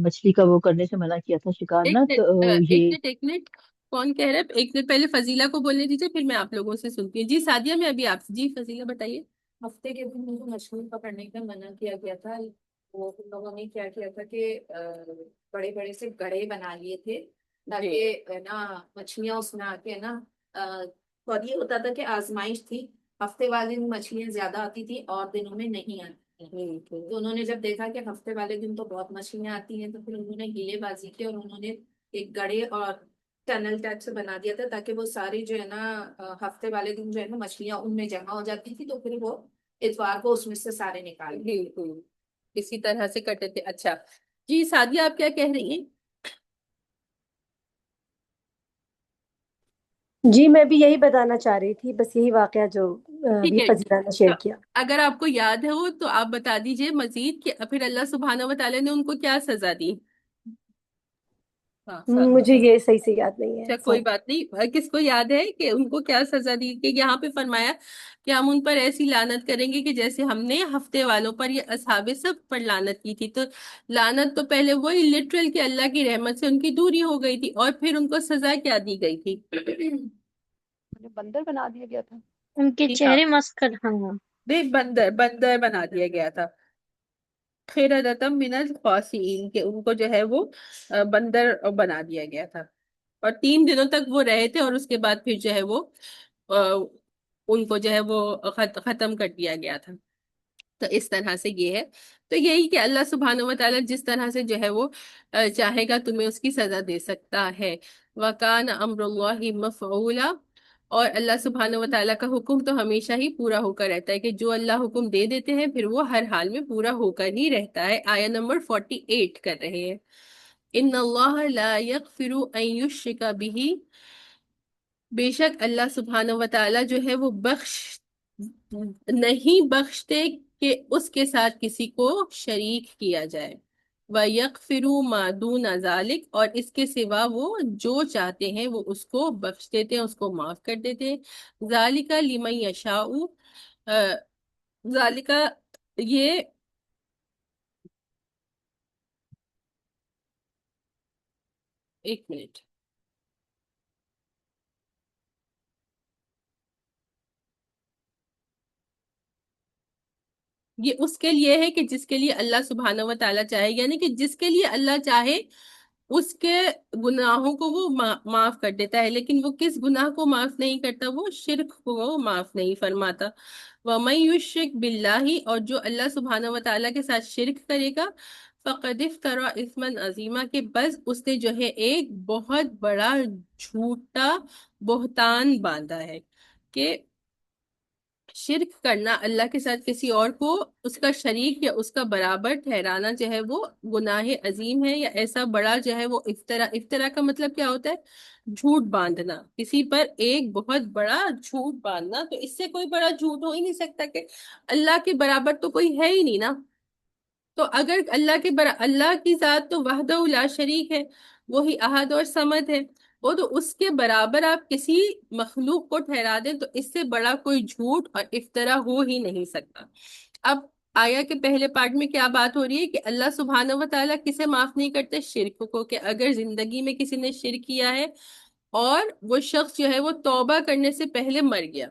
مچھلی کا وہ کرنے سے منع کیا تھا شکار ایک نا، منٹ تو ایک یہ منٹ ایک منٹ کون کہہ رہے ہیں؟ ایک دن پہلے فضیلہ کو بولنے دیجیے، پھر میں آپ لوگوں سے سنتی ہوں. جی سعدیہ، میں ابھی آپ سے. جی فضیلہ بتائیے. ہفتے کے دن مجھے مچھلی پکڑنے کا منع کیا گیا تھا. وہ ان لوگوں نے کیا کیا تھا کہ بڑے بڑے سے گڑھے بنا لیے تھے تاکہ نا مچھلیاں اس میں آ کے نا اور یہ ہوتا تھا کہ آزمائش تھی. ہفتے والے دن مچھلیاں زیادہ آتی تھی اور دنوں میں نہیں آتی تھی. تو انہوں نے جب دیکھا کہ ہفتے والے دن تو بہت مچھلیاں آتی ہیں تو پھر انہوں نے ہیلے بازی کی اور انہوں نے ایک گڑھے اور ٹنل ٹائپ سے بنا دیا تھا تاکہ وہ ساری جو ہے نا ہفتے والے دن جو ہے نا مچھلیاں ان میں جمع ہو جاتی تھی تو پھر وہ اتوار کو اس میں سے سارے نکال دیں. بالکل اسی طرح سے کٹے تھے. اچھا جی سعدیہ، آپ کیا کہہ رہی ہیں؟ جی میں بھی یہی بتانا چاہ رہی تھی، بس یہی واقعہ جو ٹھیک ابھی ہے. فضیلہ نے تو شیئر کیا. اگر آپ کو یاد ہے وہ تو آپ بتا دیجئے مزید کہ پھر اللہ سبحانہ و تعالیٰ نے ان کو کیا سزا دی. ہاں سعدیہ. مجھے یہ صحیح سے یاد نہیں ہے، اچھا کوئی سوری. بات نہیں. کس کو یاد ہے کہ ان کو کیا سزا دی؟ کہ یہاں پہ فرمایا کہ ہم ان پر ایسی لعنت کریں گے کہ جیسے ہم نے ہفتے والوں پر یا اصحاب سب پر لعنت کی تھی. تو لعنت تو پہلے وہی لٹرل کہ اللہ کی رحمت سے ان کی دوری ہو گئی تھی، اور پھر ان کو سزا کیا دی گئی تھی؟ انہیں بندر بنا دیا گیا تھا. ان کے چہرے مسخر. ہاں بندر بندر بنا دیا گیا تھا. خیرتم من الخاسئین، کہ ان کو جو ہے وہ بندر بنا دیا گیا تھا. اور 3 دنوں تک وہ رہے تھے، اور اس کے بعد پھر جو ہے وہ ان کو جو ہے وہ ختم کر دیا گیا تھا. تو اس طرح سے یہ ہے. تو یہی کہ اللہ سبحانہ و تعالیٰ جس طرح سے جو ہے وہ چاہے گا تمہیں اس کی سزا دے سکتا ہے. وَكَانَ أَمْرُ اللَّهِ مَفْعُولًا، اور اللہ سبحانہ و تعالیٰ کا حکم تو ہمیشہ ہی پورا ہو کر رہتا ہے، کہ جو اللہ حکم دے دیتے ہیں پھر وہ ہر حال میں پورا ہو کر ہی رہتا ہے. آیہ نمبر 48 کر رہے ہیں. ان اللہ لا یغفر ان یشرک بہ، بے شک اللہ سبحانہ و تعالیٰ جو ہے وہ نہیں بخشتے کہ اس کے ساتھ کسی کو شریک کیا جائے. وَيَغْفِرُ مَا دُونَ ذَلِكَ، اور اس کے سوا وہ جو چاہتے ہیں وہ اس کو بخش دیتے ہیں، اس کو معاف کر دیتے ہیں. ذَلِكَ لِمَن يَشَاءُ، ذَلِكَ یہ ایک منٹ، یہ اس کے لیے ہے کہ جس کے لیے اللہ سبحانہ و تعالیٰ چاہے، یعنی کہ جس کے لیے اللہ چاہے اس کے گناہوں کو وہ معاف کر دیتا ہے. لیکن وہ کس گناہ کو معاف نہیں کرتا؟ وہ شرک کو وہ معاف نہیں فرماتا. وَمَن يُشْرِكْ بِاللَّهِ، اور جو اللہ سبحانہ و تعالیٰ کے ساتھ شرک کرے گا، فَقَدِ افْتَرَىٰ إِثْمًا عَظِيمًا، کہ بس اس نے جو ہے ایک بہت بڑا جھوٹا بہتان باندھا ہے. کہ شرک کرنا، اللہ کے ساتھ کسی اور کو اس کا شریک یا اس کا برابر ٹھہرانا جو ہے وہ گناہ عظیم ہے، یا ایسا بڑا جو ہے وہ افطرا. افطرا کا مطلب کیا ہوتا ہے؟ جھوٹ باندھنا، کسی پر ایک بہت بڑا جھوٹ باندھنا. تو اس سے کوئی بڑا جھوٹ ہو ہی نہیں سکتا، کہ اللہ کے برابر تو کوئی ہے ہی نہیں نا. تو اگر اللہ کی ذات تو وحدہ لا شریک ہے، وہی احد اور صمد ہے، وہ تو اس کے برابر آپ کسی مخلوق کو ٹھہرا دیں تو اس سے بڑا کوئی جھوٹ اور افطرا ہو ہی نہیں سکتا. اب آیا کہ پہلے پارٹ میں کیا بات ہو رہی ہے کہ اللہ سبحانہ و تعالیٰ کسے معاف نہیں کرتے؟ شرک کو. کہ اگر زندگی میں کسی نے شرک کیا ہے اور وہ شخص جو ہے وہ توبہ کرنے سے پہلے مر گیا،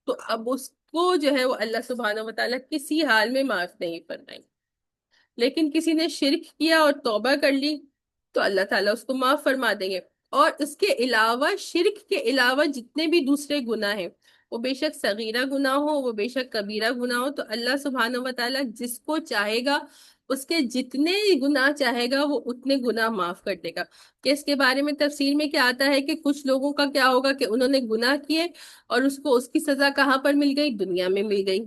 تو اب اس کو جو ہے وہ اللہ سبحانہ و تعالیٰ کسی حال میں معاف نہیں فرمائیں. لیکن کسی نے شرک کیا اور توبہ کر لی تو اللہ تعالیٰ اس کو معاف فرما دیں گے. اور اس کے علاوہ، شرک کے علاوہ جتنے بھی دوسرے گناہ ہیں، وہ بے شک صغیرہ گناہ ہو، وہ بے شک کبیرہ گناہ ہو، تو اللہ سبحانہ و تعالیٰ جس کو چاہے گا اس کے جتنے گناہ چاہے گا وہ اتنے گناہ معاف کر دے گا. کہ اس کے بارے میں تفسیر میں کیا آتا ہے کہ کچھ لوگوں کا کیا ہوگا کہ انہوں نے گناہ کیے اور اس کو اس کی سزا کہاں پر مل گئی؟ دنیا میں مل گئی.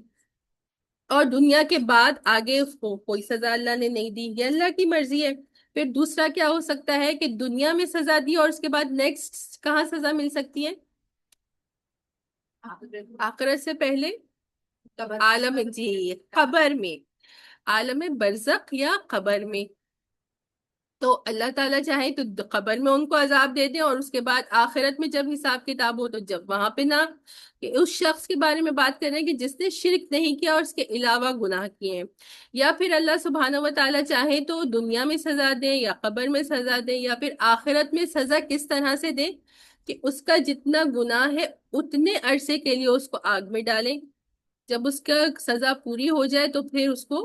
اور دنیا کے بعد آگے اس کو کوئی سزا اللہ نے نہیں دی، یہ اللہ کی مرضی ہے. پھر دوسرا کیا ہو سکتا ہے کہ دنیا میں سزا دی اور اس کے بعد نیکسٹ کہاں سزا مل سکتی ہے؟ آخرت سے پہلے عالم، جی قبر میں، عالم برزخ یا قبر میں. تو اللہ تعالیٰ چاہے تو قبر میں ان کو عذاب دے دیں، اور اس کے بعد آخرت میں جب حساب کتاب ہو تو جب وہاں پہ نہ. کہ اس شخص کے بارے میں بات کر رہے ہیں کہ جس نے شرک نہیں کیا اور اس کے علاوہ گناہ کیے ہیں. یا پھر اللہ سبحانہ و تعالیٰ چاہے تو دنیا میں سزا دیں، یا قبر میں سزا دیں، یا پھر آخرت میں سزا کس طرح سے دیں؟ کہ اس کا جتنا گناہ ہے اتنے عرصے کے لیے اس کو آگ میں ڈالیں، جب اس کا سزا پوری ہو جائے تو پھر اس کو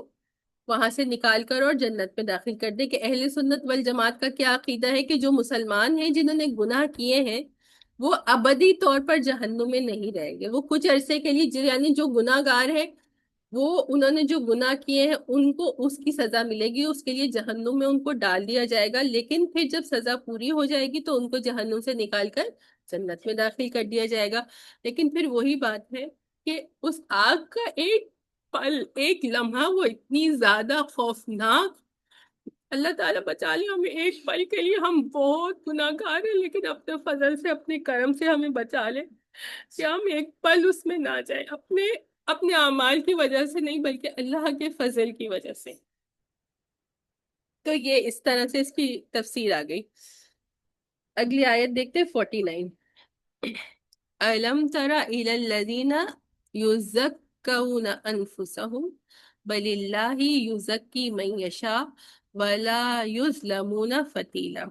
وہاں سے نکال کر اور جنت میں داخل کر دیں۔ کہ اہل سنت والجماعت کا کیا عقیدہ ہے کہ جو مسلمان ہیں جنہوں نے گناہ کیے ہیں وہ ابدی طور پر جہنم میں نہیں رہیں گے، وہ کچھ عرصے کے لیے یعنی جو گناہ گار ہے وہ انہوں نے جو گناہ کیے ہیں ان کو اس کی سزا ملے گی، اس کے لیے جہنم میں ان کو ڈال دیا جائے گا، لیکن پھر جب سزا پوری ہو جائے گی تو ان کو جہنم سے نکال کر جنت میں داخل کر دیا جائے گا۔ لیکن پھر وہی بات ہے کہ اس آگ کا ایک پل، ایک لمحہ وہ اتنی زیادہ خوفناک، اللہ تعالیٰ بچا لے ہمیں ایک پل کے لیے، ہم بہت گناہ گار ہیں لیکن اپنے فضل سے اپنے کرم سے ہمیں بچا لے کہ ہم ایک پل اس میں نہ جائیں، اپنے اعمال کی وجہ سے نہیں بلکہ اللہ کے فضل کی وجہ سے۔ تو یہ اس طرح سے اس کی تفسیر آ گئی۔ اگلی آیت دیکھتے 49۔ أَلَمْ تَرَ إِلَى الَّذِينَ يُزَكُّونَ أَنفُسَهُم بَلِ اللَّهُ يُزَكِّي مَن يَشَاءُ وَلَا يُظْلَمُونَ فَتِيلًا۔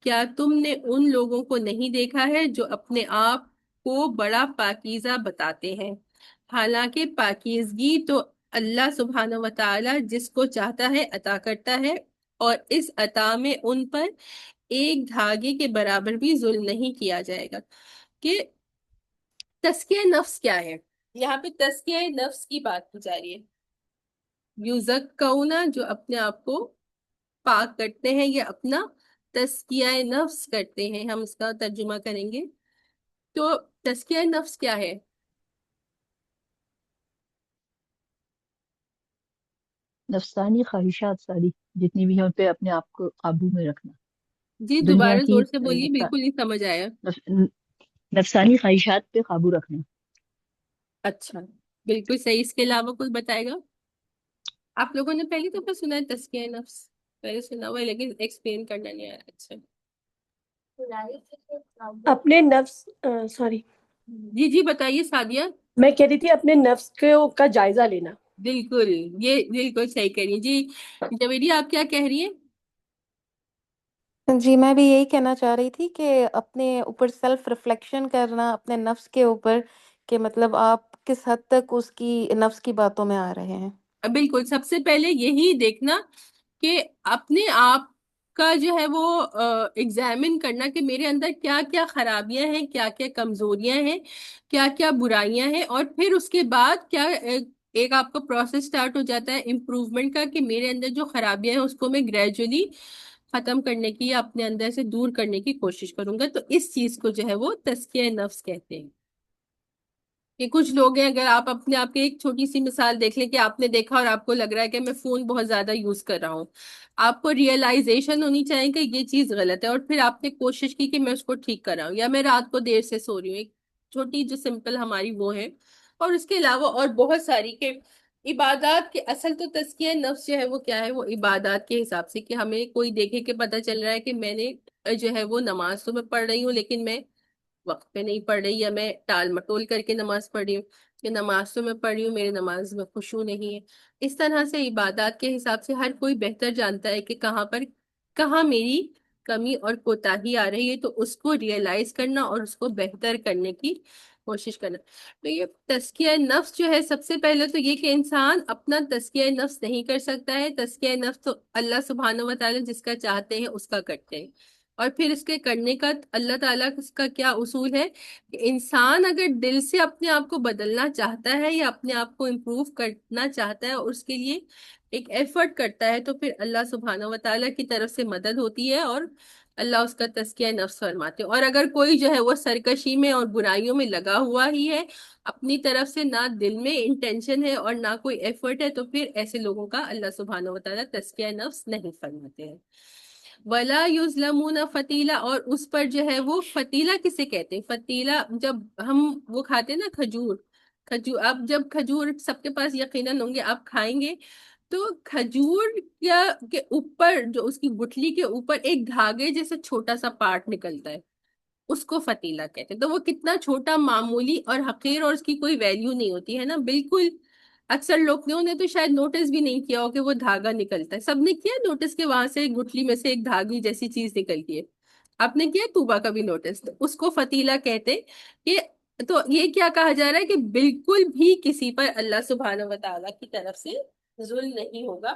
کیا تم نے ان لوگوں کو نہیں دیکھا ہے جو اپنے آپ کو بڑا پاکیزہ بتاتے ہیں، حالانکہ پاکیزگی تو اللہ سبحانہ و تعالی جس کو چاہتا ہے عطا کرتا ہے، اور اس عطا میں ان پر ایک دھاگے کے برابر بھی ظلم نہیں کیا جائے گا۔ کہ تزکیہ نفس کیا ہے؟ یہاں پہ تزکیہ نفس کی بات کی جا رہی ہے۔ یزکونا جو اپنے آپ کو پاک کرتے ہیں یا اپنا تزکیہ نفس کرتے ہیں، ہم اس کا ترجمہ کریں گے۔ تو تزکیہ نفس کیا ہے؟ نفسانی خواہشات ساری جتنی بھی ہیں ان پہ اپنے آپ کو قابو میں رکھنا، جی دنیا دوبارہ کی زور سے بولیے، بالکل نہیں سمجھ آیا۔ نفسانی خواہشات پہ قابو رکھنا۔ اچھا، بالکل صحیح۔ اس کے علاوہ کوئی بتائے گا؟ آپ لوگوں نے پہلی دفعہ سنا ہے تزکیہ نفس؟ پہلے سنا ہوا ہے لیکن ایکسپلین کرنا نہیں آیا۔ اچھا اپنے نفس سوری جی جی بتائیے سعدیہ۔ میں کہہ رہی تھی اپنے نفس کا جائزہ لینا۔ بالکل، یہ بالکل صحیح کہہ رہی ہیں جی۔ جویری آپ کیا کہہ رہی ہیں؟ جی میں بھی یہی کہنا چاہ رہی تھی کہ اپنے اوپر سیلف ریفلیکشن کرنا اپنے نفس کے اوپر، کہ مطلب آپ کس حد تک اس کی نفس کی باتوں میں آ رہے ہیں۔ بالکل، سب سے پہلے یہی دیکھنا کہ اپنے آپ کا جو ہے وہ ایگزامن کرنا کہ میرے اندر کیا کیا خرابیاں ہیں، کیا کیا کمزوریاں ہیں، کیا کیا برائیاں ہیں، اور پھر اس کے بعد کیا ایک آپ کا پروسیس سٹارٹ ہو جاتا ہے امپروومنٹ کا کہ میرے اندر جو خرابیاں ہیں اس کو میں گریجولی ختم کرنے کی یا اپنے اندر سے دور کرنے کی کوشش کروں گا۔ تو اس چیز کو جو ہے وہ تزکیہ نفس کہتے ہیں۔ کہ کچھ لوگ ہیں، اگر آپ اپنے آپ کے ایک چھوٹی سی مثال دیکھ لیں کہ آپ نے دیکھا اور آپ کو لگ رہا ہے کہ میں فون بہت زیادہ یوز کر رہا ہوں، آپ کو ریئلائزیشن ہونی چاہیے کہ یہ چیز غلط ہے، اور پھر آپ نے کوشش کی کہ میں اس کو ٹھیک کر رہا ہوں، یا میں رات کو دیر سے سو رہی ہوں، ایک چھوٹی جو سمپل ہماری وہ ہے۔ اور اس کے علاوہ اور بہت ساری کہ عبادات کے اصل تو تزکیہ نفس جو ہے وہ کیا ہے، وہ عبادات کے حساب سے کہ ہمیں کوئی دیکھے کہ پتہ چل رہا ہے کہ میں نے جو ہے وہ نماز تو میں پڑھ رہی ہوں لیکن میں وقت پہ نہیں پڑھ رہی، یا میں ٹال مٹول کر کے نماز پڑھ رہی ہوں، کہ نماز تو میں پڑھ رہی ہوں میرے نماز میں خشوع نہیں ہے۔ اس طرح سے عبادات کے حساب سے ہر کوئی بہتر جانتا ہے کہ کہاں میری کمی اور کوتاہی آ رہی ہے، تو اس کو ریئلائز کرنا اور اس کو بہتر کرنے کی کوشش کرنا۔ تو یہ تزکیہ نفس جو ہے، سب سے پہلے تو یہ کہ انسان اپنا تزکیہ نفس نہیں کر سکتا ہے، تزکیہ نفس تو اللہ سبحانہ و تعالی جس کا چاہتے ہیں اس کا کرتے ہیں۔ اور پھر اس کے کرنے کا اللہ تعالیٰ کا کیا اصول ہے کہ انسان اگر دل سے اپنے آپ کو بدلنا چاہتا ہے یا اپنے آپ کو امپروو کرنا چاہتا ہے اور اس کے لیے ایک ایفرٹ کرتا ہے، تو پھر اللہ سبحانہ و تعالیٰ کی طرف سے مدد ہوتی ہے اور اللہ اس کا تزکیہ نفس فرماتے ہیں۔ اور اگر کوئی جو ہے وہ سرکشی میں اور برائیوں میں لگا ہوا ہی ہے، اپنی طرف سے نہ دل میں انٹینشن ہے اور نہ کوئی ایفرٹ ہے، تو پھر ایسے لوگوں کا اللہ سبحانہ و تعالیٰ تزکیہ نفس نہیں فرماتے ہیں۔ ولا یظلمون فتیلا، اور اس پر جو ہے وہ فتیلہ کسے کہتے ہیں؟ فتیلہ جب ہم وہ کھاتے ہیں نا کھجور، اب جب کھجور سب کے پاس یقیناً ہوں گے، آپ کھائیں گے تو کھجور کے اوپر جو اس کی گٹھلی کے اوپر ایک دھاگے جیسے چھوٹا سا پارٹ نکلتا ہے، اس کو فتیلہ کہتے ہیں۔ تو وہ کتنا چھوٹا، معمولی اور حقیر، اور اس کی کوئی ویلیو نہیں ہوتی ہے نا، بالکل۔ اکثر لوگوں نے تو شاید نوٹس بھی نہیں کیا ہو کہ وہ دھاگا نکلتا ہے، سب نے کیا نوٹس کہ وہاں سے گٹھلی میں سے ایک دھاگی جیسی چیز نکلتی ہے، آپ نے کیا طوبہ کا بھی نوٹس؟ تو اس کو فتیلہ کہتے کہ تو یہ کیا کہا جا رہا ہے کہ بالکل بھی کسی پر اللہ سبحانہ و تعالیٰ کی طرف سے ظلم نہیں ہوگا.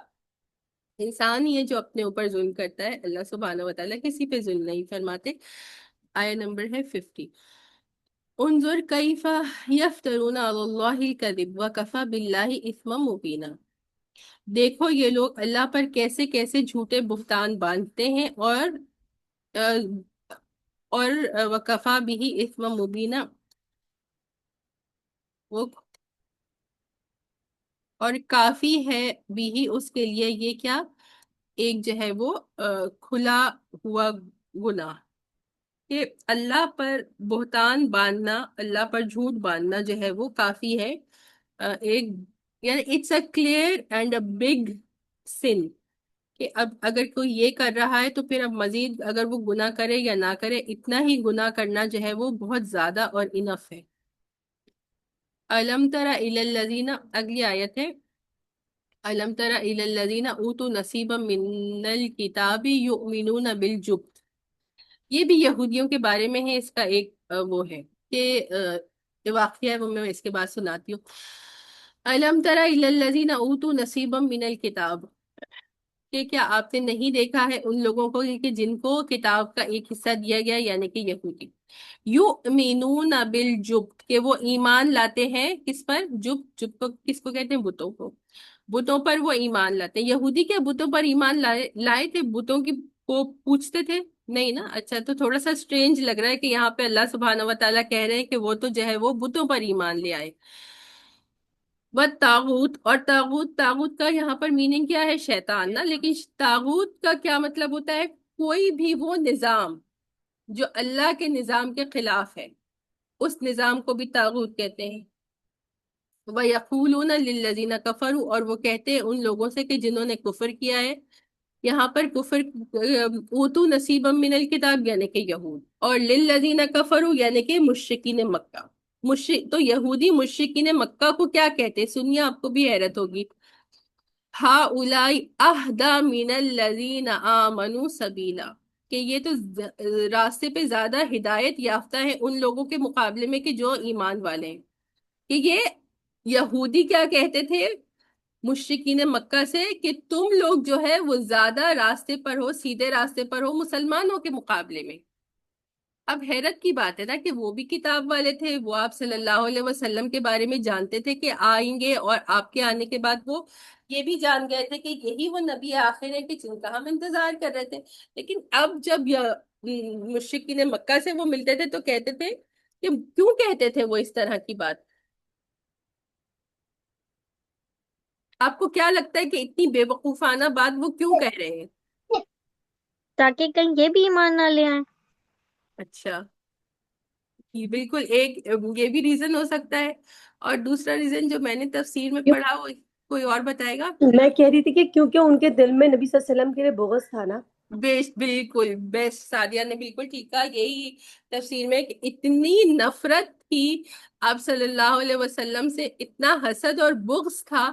انسان یہ جو اپنے اوپر ظلم کرتا ہے، اللہ سبحانہ و تعالیٰ کسی پہ ظلم نہیں فرماتے. آیا نمبر ہے 50. انظر کیف یفترون علی اللہ الکذب وکفی باللہ اثما مبینا. دیکھو یہ لوگ اللہ پر کیسے کیسے جھوٹے بہتان باندھتے ہیں اور وکفا بھی اثما مبینہ، وہ اور کافی ہے بھی اس کے لیے یہ کیا، ایک جو ہے وہ کھلا ہوا گناہ. کہ اللہ پر بہتان باندھنا، اللہ پر جھوٹ باندھنا جو ہے وہ کافی ہے ایک، یعنی it's a clear and a big sin. کہ اب اگر کوئی یہ کر رہا ہے تو پھر اب مزید اگر وہ گناہ کرے یا نہ کرے، اتنا ہی گناہ کرنا جو ہے وہ بہت زیادہ اور انف ہے. الم تر الی الذین، اگلی آیت ہے الم تر الی الذین اوتوا نصیبا من الکتاب یؤمنون بالجبت. یہ بھی یہودیوں کے بارے میں ہے. اس کا ایک وہ ہے کہ جو واقعہ ہے وہ میں اس کے بعد سناتی ہوں. الم تر الی الذین اوتوا نصیبا من الکتاب، کہ کیا آپ نے نہیں دیکھا ہے ان لوگوں کو کہ جن کو کتاب کا ایک حصہ دیا گیا، یعنی کہ یہودی. یؤمنون بالجبت، کہ وہ ایمان لاتے ہیں کس پر؟ جبت کو کس کو کہتے ہیں؟ بتوں کو. بتوں پر وہ ایمان لاتے ہیں. یہودی کیا بتوں پر ایمان لائے تھے؟ بتوں کی کو پوچھتے تھے؟ نہیں نا. اچھا، تو تھوڑا سا سٹرینج لگ رہا ہے کہ یہاں پہ اللہ سبحانہ و تعالیٰ کہہ رہے ہیں کہ وہ تو جو ہے وہ بتوں پر ایمان لے آئے. طاغوت، اور طاغوت کا یہاں پر میننگ کیا ہے؟ شیطان نا. لیکن طاغوت کا کیا مطلب ہوتا ہے؟ کوئی بھی وہ نظام جو اللہ کے نظام کے خلاف ہے، اس نظام کو بھی طاغوت کہتے ہیں. وَيَقُولُونَ لِلَّذِينَ كَفَرُوا، اور وہ کہتے ہیں ان لوگوں سے کہ جنہوں نے کفر کیا ہے. یہاں پر کفر اوتو نصیبا من الکتاب یعنی کہ یہود، اور للذین کفروا یعنی کہ مشرکین مکہ. تو یہودی مشرکین مکہ کو کیا کہتے؟ سنیے، آپ کو بھی حیرت ہوگی. ہؤلاء اہدی من الذین آمنوا سبیلا، کہ یہ تو راستے پہ زیادہ ہدایت یافتہ ہے ان لوگوں کے مقابلے میں کہ جو ایمان والے ہیں. کہ یہ یہودی کیا کہتے تھے مشرکین مکہ سے کہ تم لوگ جو ہے وہ زیادہ راستے پر ہو، سیدھے راستے پر ہو مسلمانوں کے مقابلے میں. اب حیرت کی بات ہے نا کہ وہ بھی کتاب والے تھے، وہ آپ صلی اللہ علیہ وسلم کے بارے میں جانتے تھے کہ آئیں گے، اور آپ کے آنے کے بعد وہ یہ بھی جان گئے تھے کہ یہی وہ نبی آخر ہے کہ جن کا ہم انتظار کر رہے تھے. لیکن اب جب مشرکین مکہ سے وہ ملتے تھے تو کہتے تھے کہ کیوں کہتے تھے وہ اس طرح کی بات؟ آپ کو کیا لگتا ہے کہ اتنی بے وقوفانہ بات وہ کیوں کہہ رہے ہیں؟ تاکہ کہیں یہ بھی ایمان نہ لے آئیں. اچھا، یہ بالکل ایک یہ بھی ریزن ہو سکتا ہے. اور دوسرا ریزن جو میں نے تفسیر میں پڑھا، وہ کوئی اور بتائے گا؟ میں کہہ رہی تھی کہ کیونکہ ان کے دل میں نبی صلی اللہ علیہ وسلم کے لیے بغض تھا نا. بالکل بیسٹ، سعدیہ نے بالکل ٹھیک کہا. یہی تفسیر میں کہ اتنی نفرت تھی آپ صلی اللہ علیہ وسلم سے، اتنا حسد اور بغض تھا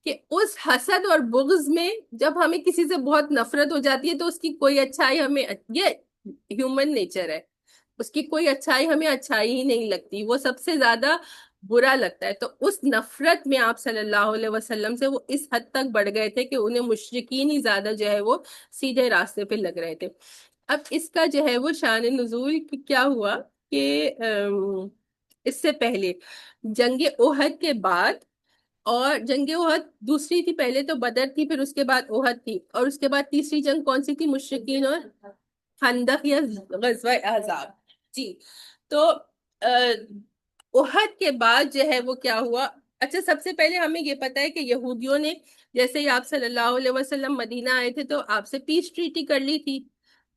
کہ اس حسد اور بغض میں جب ہمیں کسی سے بہت نفرت ہو جاتی ہے تو اس کی کوئی اچھائی ہمیں، یہ ہیومن نیچر ہے، اس کی کوئی اچھائی ہمیں اچھائی ہی نہیں لگتی، وہ سب سے زیادہ برا لگتا ہے. تو اس نفرت میں آپ صلی اللہ علیہ وسلم سے وہ اس حد تک بڑھ گئے تھے کہ انہیں مشرکین ہی زیادہ جو ہے وہ سیدھے راستے پہ لگ رہے تھے. اب اس کا جو ہے وہ شان نزول کیا ہوا کہ اس سے پہلے جنگ احد کے بعد، اور جنگ احد دوسری تھی، پہلے تو بدر تھی، پھر اس کے بعد احد تھی، اور اس کے بعد تیسری جنگ کون سی تھی؟ مشرکین اور خندق یا غزوہ احزاب. جی، تو احد کے بعد جو ہے وہ کیا ہوا؟ اچھا، سب سے پہلے ہمیں یہ پتا ہے کہ یہودیوں نے جیسے ہی آپ صلی اللہ علیہ وسلم مدینہ آئے تھے تو آپ سے پیس ٹریٹی کر لی تھی،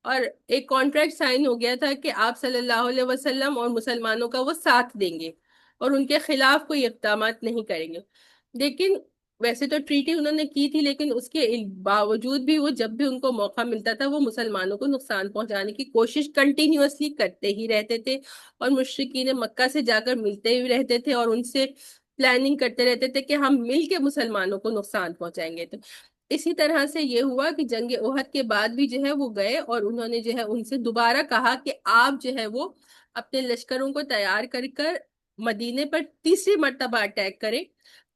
اور ایک کانٹریکٹ سائن ہو گیا تھا کہ آپ صلی اللہ علیہ وسلم اور مسلمانوں کا وہ ساتھ دیں گے اور ان کے خلاف کوئی اقدامات نہیں کریں گے. لیکن ویسے تو ٹریٹی انہوں نے کی تھی، لیکن اس کے باوجود بھی وہ جب بھی ان کو موقع ملتا تھا وہ مسلمانوں کو نقصان پہنچانے کی کوشش کنٹینیوسلی کرتے ہی رہتے تھے، اور مشرکین مکہ سے جا کر ملتے ہی رہتے تھے اور ان سے پلاننگ کرتے رہتے تھے کہ ہم مل کے مسلمانوں کو نقصان پہنچائیں گے. تو اسی طرح سے یہ ہوا کہ جنگ احد کے بعد بھی جو ہے وہ گئے اور انہوں نے جو ہے ان سے دوبارہ کہا کہ آپ جو ہے وہ اپنے لشکروں کو تیار کر کر مدینے پر تیسری مرتبہ اٹیک کریں.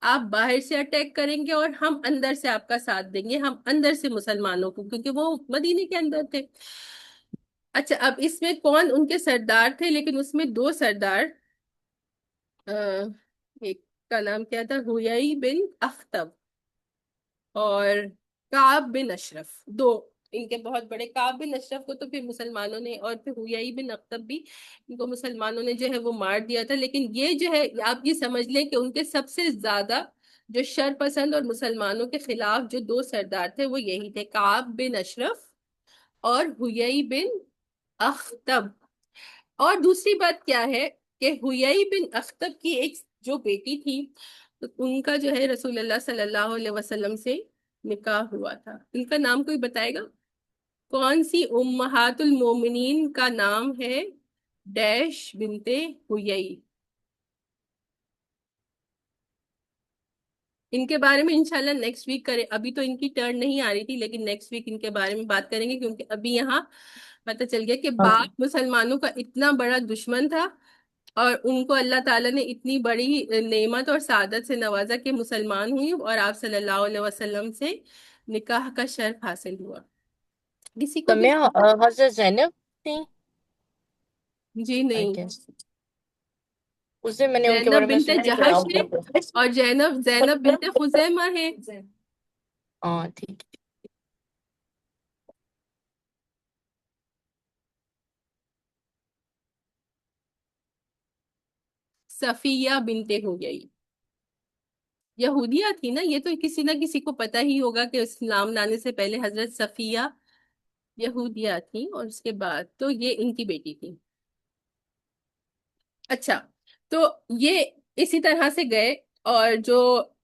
آپ باہر سے اٹیک کریں گے اور ہم اندر سے آپ کا ساتھ دیں گے، ہم اندر سے مسلمانوں کو، کیونکہ وہ مدینے کے اندر تھے. اچھا، اب اس میں کون ان کے سردار تھے؟ لیکن اس میں دو سردار، ایک کا نام کیا تھا، ہویئی بن اخطب اور کعب بن اشرف. دو ان کے بہت بڑے، کعب بن اشرف کو تو پھر مسلمانوں نے، اور پھر ہویئی بن اخطب بھی، ان کو مسلمانوں نے جو ہے وہ مار دیا تھا. لیکن یہ جو ہے آپ یہ سمجھ لیں کہ ان کے سب سے زیادہ جو شر پسند اور مسلمانوں کے خلاف جو دو سردار تھے وہ یہی تھے، کعب بن اشرف اور ہویئی بن اخطب. اور دوسری بات کیا ہے کہ ہویئی بن اخطب کی ایک جو بیٹی تھی، تو ان کا جو ہے رسول اللہ صلی اللہ علیہ وسلم سے نکاح ہوا تھا. ان کا نام کوئی بتائے گا؟ کون سی امہات المومنین کا نام ہے ڈیش بنت ہویئی؟ ان کے بارے میں انشاءاللہ نیکسٹ ویک کریں. ابھی تو ان کی ٹرن نہیں آ رہی تھی، لیکن نیکسٹ ویک ان کے بارے میں بات کریں گے، کیونکہ ابھی یہاں پتہ چل گیا کہ باپ مسلمانوں کا اتنا بڑا دشمن تھا اور ان کو اللہ تعالیٰ نے اتنی بڑی نعمت اور سعادت سے نوازا کہ مسلمان ہوئی اور آپ صلی اللہ علیہ وسلم سے نکاح کا شرف حاصل ہوا. کسی کو بھی؟ حضرت زینب تھی جی آئی نہیں، گیس. اس دن میں نے ان کے بارے زینب میں بنت سنا ہے کہ جہش آپ ہے اور زینب بنت خزیمہ ہے. ہاں ٹھیک ہے. صفیہ بنت ہویئی یہودیہ تھی نا. یہ تو کسی نہ کسی کو پتہ ہی ہوگا کہ اسلام لانے سے پہلے حضرت صفیہ یہودیہ تھی اور اس کے بعد تو یہ ان کی بیٹی تھی. اچھا، تو یہ اسی طرح سے گئے اور جو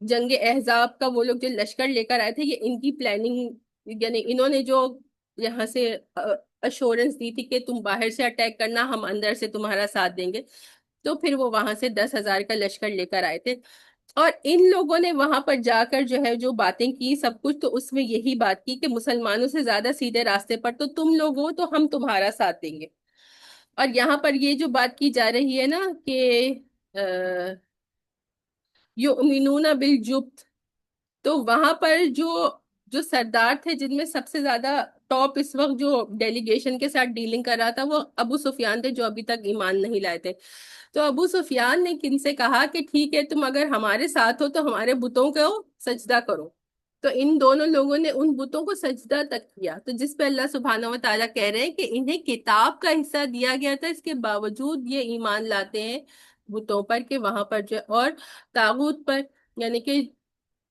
جنگ احزاب کا وہ لوگ جو لشکر لے کر آئے تھے، یہ ان کی پلاننگ، یعنی انہوں نے جو یہاں سے اشورنس دی تھی کہ تم باہر سے اٹیک کرنا، ہم اندر سے تمہارا ساتھ دیں گے. تو پھر وہ وہاں سے 10,000 کا لشکر لے کر آئے تھے اور ان لوگوں نے وہاں پر جا کر جو ہے جو باتیں کی سب کچھ، تو اس میں یہی بات کی کہ مسلمانوں سے زیادہ سیدھے راستے پر تو تم لوگ ہو، تو ہم تمہارا ساتھ دیں گے. اور یہاں پر یہ جو بات کی جا رہی ہے نا کہ یؤمنون بالجبت، تو وہاں پر جو سردار تھے جن میں سب سے زیادہ ٹاپ اس وقت جو ڈیلیگیشن کے ساتھ ڈیلنگ کر رہا تھا وہ ابو سفیان تھے، جو ابھی تک ایمان نہیں لائے تھے. تو ابو سفیان نے کن سے کہا کہ ٹھیک ہے، تم اگر ہمارے ساتھ ہو تو ہمارے بتوں کو سجدہ کرو. تو ان دونوں لوگوں نے ان بتوں کو سجدہ تک کیا. تو جس پہ اللہ سبحانہ و تعالیٰ کہہ رہے ہیں کہ انہیں کتاب کا حصہ دیا گیا تھا، اس کے باوجود یہ ایمان لاتے ہیں بتوں پر، کہ وہاں پر جو اور طاغوت پر، یعنی کہ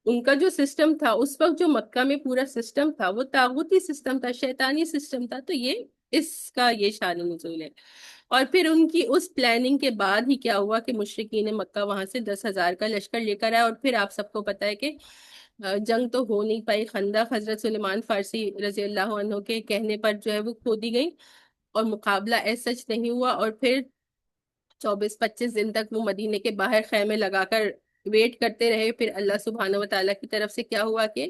ان کا جو سسٹم تھا اس وقت، جو مکہ میں پورا سسٹم تھا وہ طاغوتی سسٹم تھا، شیطانی سسٹم تھا. تو یہ اس کا یہ شان نزول ہے. اور پھر ان کی اس پلاننگ کے بعد ہی کیا ہوا کہ مشرکین مکہ وہاں سے 10,000 کا لشکر لے کر آئے. اور پھر آپ سب کو پتہ ہے کہ جنگ تو ہو نہیں پائی. خندق حضرت سلیمان فارسی رضی اللہ عنہ کے کہنے پر جو ہے وہ کھودی گئی اور مقابلہ ایس سچ نہیں ہوا. اور پھر 24-25 دن تک وہ مدینے کے باہر خیمے لگا کر ویٹ کرتے رہے. پھر اللہ سبحانہ و تعالیٰ کی طرف سے کیا ہوا کہ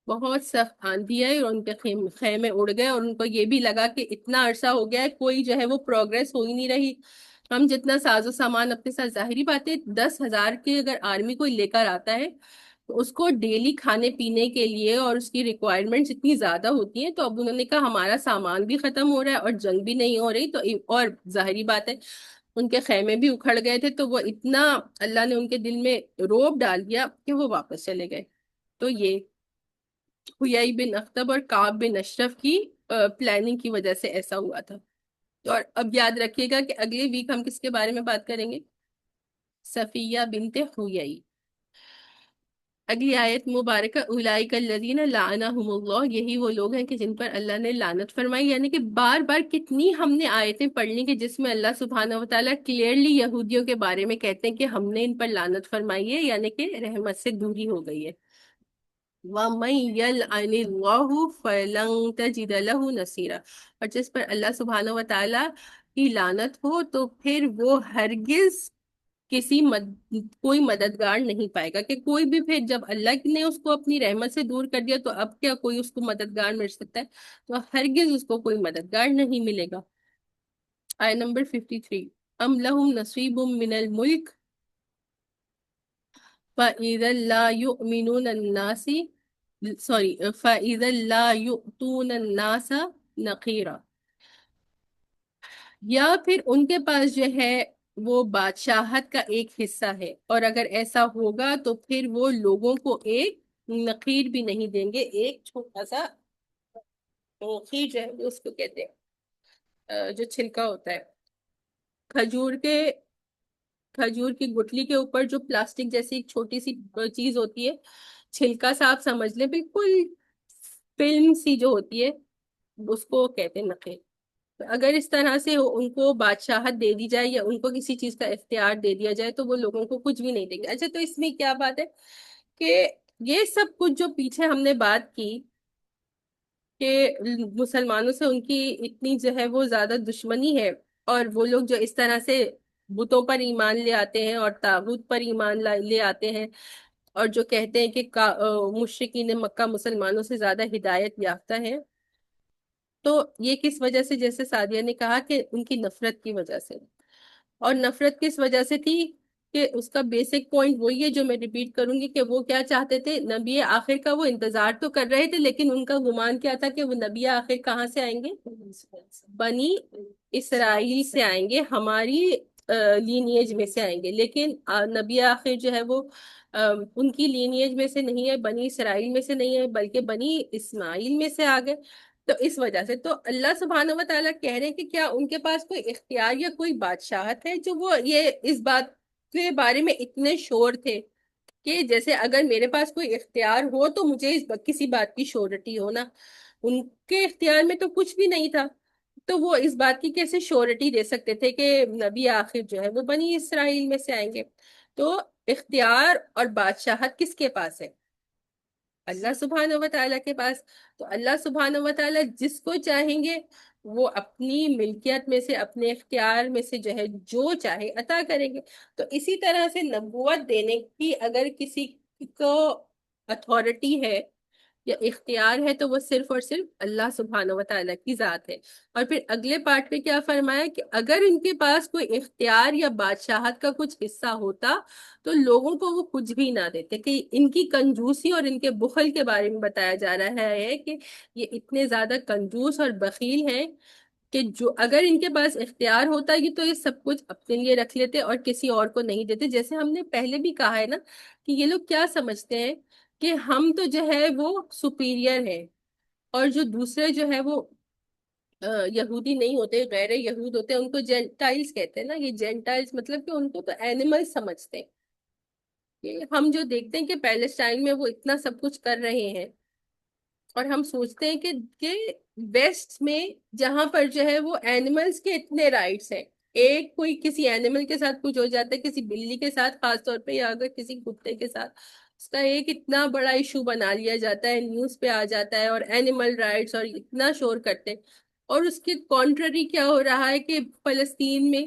بہت سخت آندھی آئی اور ان کے خیمے اڑ گئے. اور ان کو یہ بھی لگا کہ اتنا عرصہ ہو گیا ہے، کوئی جو ہے وہ پروگریس ہو ہی نہیں رہی. ہم جتنا ساز و سامان اپنے ساتھ، ظاہری بات ہے 10,000 کی اگر آرمی کوئی لے کر آتا ہے تو اس کو ڈیلی کھانے پینے کے لیے اور اس کی ریکوائرمنٹس اتنی زیادہ ہوتی ہیں. تو اب انہوں نے کہا ہمارا سامان بھی ختم ہو رہا ہے اور جنگ بھی نہیں ہو رہی. تو اور ظاہری بات ہے ان کے خیمے بھی اکھڑ گئے تھے. تو وہ اتنا اللہ نے ان کے دل میں روب ڈال دیا کہ وہ واپس چلے گئے. تو یہ ہویئی بن اخطب اور کعب بن اشرف کی پلاننگ کی وجہ سے ایسا ہوا تھا. اور اب یاد رکھیے گا کہ اگلے ویک ہم کس کے بارے میں بات کریں گے؟ صفیہ بنت ہویئی. اگلی آیت مبارکہ اولئک الذین لعنہم اللہ، یہی وہ لوگ ہیں کہ جن پر اللہ نے لعنت فرمائی. یعنی کہ بار بار کتنی ہم نے آیتیں پڑھ لی کہ جس میں اللہ سبحانہ و تعالیٰ کلیئرلی یہودیوں کے بارے میں کہتے ہیں کہ ہم نے ان پر لعنت فرمائی ہے، یعنی کہ رحمت سے دوری ہو گئی ہے. وَمَن يَلْعَنِ اللَّهُ فَلَن تَجِدَ لَهُ نَصِيرًا، اور جس پر اللہ سبحانہ و تعالیٰ کی لعنت ہو تو پھر وہ ہرگز کوئی مددگار نہیں پائے گا، کہ کوئی بھی پھر جب اللہ نے اس کو اپنی رحمت سے دور کر دیا تو اب کیا کوئی اس کو مددگار مل سکتا ہے؟ تو ہرگز اس کو کوئی مددگار نہیں ملے گا۔ آیت نمبر 53، ام لہم نصیب من الملک فَإِذَا لَا يُؤْمِنُونَ فَإِذَا لَا يُؤْتُونَ النَّاسَ نَقِيرًا، یا پھر ان کے پاس جو ہے وہ بادشاہت کا ایک حصہ ہے، اور اگر ایسا ہوگا تو پھر وہ لوگوں کو ایک نقیر بھی نہیں دیں گے، ایک چھوٹا سا نقیر جو ہے وہ اس کو کہتے ہیں جو چھلکا ہوتا ہے کھجور کے، کھجور کی گٹلی کے اوپر جو پلاسٹک جیسی ایک چھوٹی سی چیز ہوتی ہے، چھلکا سا آپ سمجھ لیں، بالکل فلم سی جو ہوتی ہے، اس کو کہتے ہیں نقیر۔ اگر اس طرح سے ان کو بادشاہت دے دی جائے یا ان کو کسی چیز کا اختیار دے دیا جائے تو وہ لوگوں کو کچھ بھی نہیں دیں گے۔ اچھا، تو اس میں کیا بات ہے کہ یہ سب کچھ جو پیچھے ہم نے بات کی کہ مسلمانوں سے ان کی اتنی جو ہے وہ زیادہ دشمنی ہے، اور وہ لوگ جو اس طرح سے بتوں پر ایمان لے آتے ہیں اور طاغوت پر ایمان لے آتے ہیں، اور جو کہتے ہیں کہ مشرکین مکہ مسلمانوں سے زیادہ ہدایت یافتہ ہیں، تو یہ کس وجہ سے؟ جیسے سعدیہ نے کہا کہ ان کی نفرت کی وجہ سے۔ اور نفرت کس وجہ سے تھی؟ کہ اس کا بیسک پوائنٹ وہی ہے جو میں ریپیٹ کروں گی، کہ وہ کیا چاہتے تھے؟ نبی آخر کا وہ انتظار تو کر رہے تھے، لیکن ان کا گمان کیا تھا کہ وہ نبی آخر کہاں سے آئیں گے؟ بنی اسرائیل سے آئیں گے، ہماری لینیج میں سے آئیں گے، لیکن نبی آخر جو ہے وہ ان کی لینیج میں سے نہیں ہے، بنی اسرائیل میں سے نہیں ہے، بلکہ بنی اسماعیل میں سے آ گئے۔ تو اس وجہ سے تو اللہ سبحانہ و تعالیٰ کہہ رہے ہیں کہ کیا ان کے پاس کوئی اختیار یا کوئی بادشاہت ہے، جو وہ یہ اس بات کے بارے میں اتنے شور تھے کہ جیسے اگر میرے پاس کوئی اختیار ہو تو مجھے کسی بات کی شورٹی ہو نا۔ ان کے اختیار میں تو کچھ بھی نہیں تھا، تو وہ اس بات کی کیسے شورٹی دے سکتے تھے کہ نبی آخر جو ہے وہ بنی اسرائیل میں سے آئیں گے؟ تو اختیار اور بادشاہت کس کے پاس ہے؟ اللہ سبحانہ و تعالیٰ کے پاس۔ تو اللہ سبحانہ و تعالیٰ جس کو چاہیں گے وہ اپنی ملکیت میں سے، اپنے اختیار میں سے جو ہے جو چاہے عطا کریں گے۔ تو اسی طرح سے نبوت دینے کی اگر کسی کو اتھارٹی ہے یا اختیار ہے تو وہ صرف اور صرف اللہ سبحانہ و تعالیٰ کی ذات ہے۔ اور پھر اگلے پارٹ پہ کیا فرمایا کہ اگر ان کے پاس کوئی اختیار یا بادشاہت کا کچھ حصہ ہوتا تو لوگوں کو وہ کچھ بھی نہ دیتے، کہ ان کی کنجوسی اور ان کے بخل کے بارے میں بتایا جا رہا ہے کہ یہ اتنے زیادہ کنجوس اور بخیل ہیں کہ جو اگر ان کے پاس اختیار ہوتا یہ تو یہ سب کچھ اپنے لیے رکھ لیتے اور کسی اور کو نہیں دیتے۔ جیسے ہم نے پہلے بھی کہا ہے نا کہ یہ لوگ کیا سمجھتے ہیں کہ ہم تو جو ہے وہ سپیریئر ہیں، اور جو دوسرے جو ہے وہ یہودی نہیں ہوتے، غیر یہود ہوتے ہیں، ان کو جینٹائلز کہتے ہیں نا۔ یہ جینٹائلز مطلب کہ ان کو تو اینیمل سمجھتے ہیں۔ کہ ہم جو دیکھتے ہیں کہ پیلسٹائن میں وہ اتنا سب کچھ کر رہے ہیں، اور ہم سوچتے ہیں کہ ویسٹ میں جہاں پر جو ہے وہ اینیملز کے اتنے رائٹس ہیں، ایک کوئی کسی اینیمل کے ساتھ کچھ ہو جاتا ہے، کسی بلی کے ساتھ خاص طور پہ، یا اگر کسی کتے کے ساتھ، اس کا ایک اتنا بڑا ایشو بنا لیا جاتا ہے، نیوز پہ آ جاتا ہے، اور اینیمل رائٹس اور اتنا شور کرتے ہیں۔ اور اس کے کانٹرری کیا ہو رہا ہے کہ فلسطین میں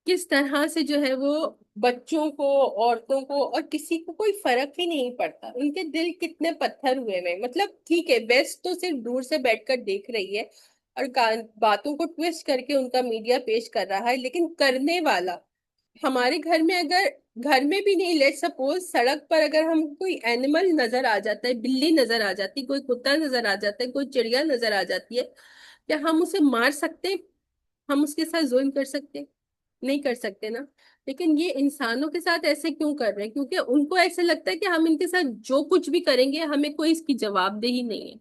کس طرح سے جو ہے وہ بچوں کو، عورتوں کو، اور کسی کو کوئی فرق ہی نہیں پڑتا، ان کے دل کتنے پتھر ہوئے ہیں۔ مطلب ٹھیک ہے، ویسٹ تو صرف دور سے بیٹھ کر دیکھ رہی ہے اور باتوں کو ٹویسٹ کر کے ان کا میڈیا پیش کر رہا ہے، لیکن کرنے والا ہمارے گھر میں، اگر گھر میں بھی نہیں، لیٹ سپوز سڑک پر اگر ہم کوئی اینیمل نظر آ جاتا ہے، بلی نظر آ جاتی، کوئی کتا نظر آ جاتا ہے، کوئی چڑیا نظر آ جاتی ہے، کیا ہم اسے مار سکتے ہیں؟ ہم اس کے ساتھ ظلم کر سکتے ہیں؟ نہیں کر سکتے نا۔ لیکن یہ انسانوں کے ساتھ ایسے کیوں کر رہے ہیں؟ کیونکہ ان کو ایسے لگتا ہے کہ ہم ان کے ساتھ جو کچھ بھی کریں گے ہمیں کوئی اس کی جواب دہی نہیں ہے۔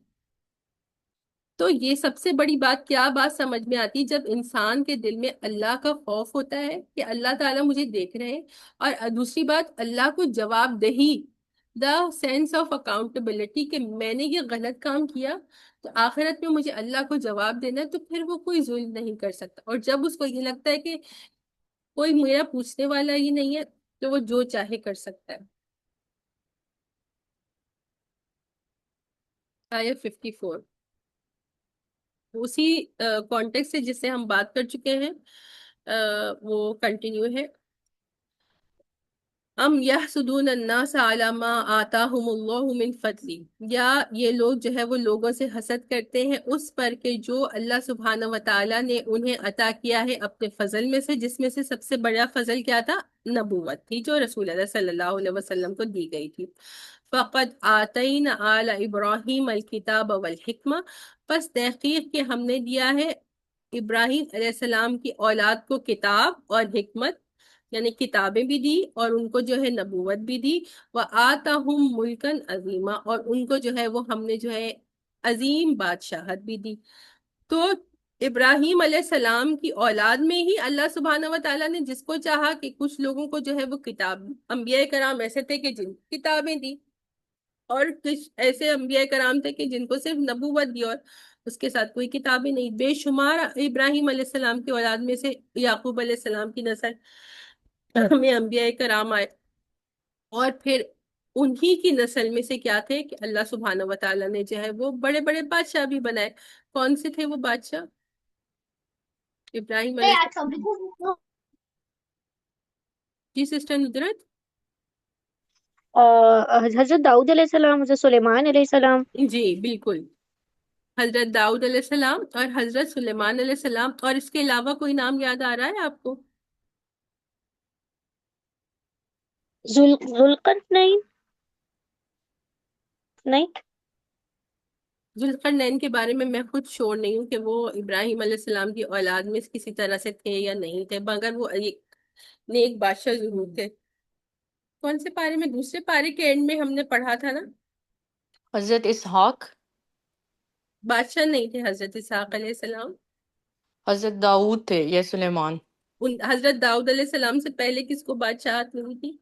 تو یہ سب سے بڑی بات کیا بات سمجھ میں آتی، جب انسان کے دل میں اللہ کا خوف ہوتا ہے کہ اللہ تعالیٰ مجھے دیکھ رہے ہیں، اور دوسری بات اللہ کو جواب دہی، دا سینس آف اکاؤنٹیبلٹی، کہ میں نے یہ غلط کام کیا تو آخرت میں مجھے اللہ کو جواب دینا ہے، تو پھر وہ کوئی ظلم نہیں کر سکتا۔ اور جب اس کو یہ لگتا ہے کہ کوئی میرا پوچھنے والا ہی نہیں ہے تو وہ جو چاہے کر سکتا ہے۔ آیت 54 اسی کانٹیکس سے جس سے ہم بات کر چکے ہیں، وہ کنٹینیو ہے۔ ام یحسدون الناس علی ما آتاہم اللہ من فضلی، یا یہ لوگ جو ہے وہ لوگوں سے حسد کرتے ہیں اس پر کہ جو اللہ سبحانہ و تعالیٰ نے انہیں عطا کیا ہے اپنے فضل میں سے، جس میں سے سب سے بڑا فضل کیا تھا؟ نبوت تھی جو رسول اللہ صلی اللہ علیہ وسلم کو دی گئی تھی۔ فقد آتینا آل ابراہیم الکتاب والحکمہ، پس تحقیق کہ ہم نے دیا ہے ابراہیم علیہ السلام کی اولاد کو کتاب اور حکمت، یعنی کتابیں بھی دی اور ان کو جو ہے نبوت بھی دی، وَآتَاهُمْ مُلْكًا عَظِيمًا، اور ان کو جو ہے وہ ہم نے جو ہے عظیم بادشاہت بھی دی۔ تو ابراہیم علیہ السلام کی اولاد میں ہی اللہ سبحانہ و تعالیٰ نے جس کو چاہا کہ کچھ لوگوں کو جو ہے وہ کتاب، انبیاء کرام ایسے تھے کہ جن کو کتابیں دی، اور کچھ ایسے انبیاء کرام تھے کہ جن کو صرف نبوت دی اور اس کے ساتھ کوئی کتابیں نہیں۔ بے شمار ابراہیم علیہ السلام کی اولاد میں سے یعقوب علیہ السلام کی نسل میں انبیاء کرام آئے، اور پھر انہی کی نسل میں سے کیا تھے کہ اللہ سبحانہ و تعالیٰ نے جو ہے وہ بڑے بڑے بادشاہ بھی بنائے۔ کون سے تھے وہ بادشاہ؟ ابراہیم علیہ السلام۔ جی سسٹر ندرت؟ حضرت داؤد علیہ السلام، حضرت سلیمان علیہ السلام۔ جی بالکل، حضرت داؤد علیہ السلام اور حضرت سلیمان علیہ السلام، اور اس کے علاوہ کوئی نام یاد آ رہا ہے آپ کو؟ ذوالقرنین نہیں؟ ذوالقرنین کے بارے میں خود شور نہیں ہوں کہ وہ ابراہیم علیہ السلام کی اولاد میں کسی طرح سے تھے یا نہیں تھے، مگر وہ ایک نیک بادشاہ ضرور تھے۔ کون سے پارے میں؟ دوسرے پارے کے اینڈ میں ہم نے پڑھا تھا نا، حضرت اسحاق، بادشاہ نہیں تھے حضرت اسحاق علیہ السلام، حضرت داؤد تھے یا سلیمان؟ حضرت داؤد علیہ السلام سے پہلے کس کو بادشاہت ملی تھی؟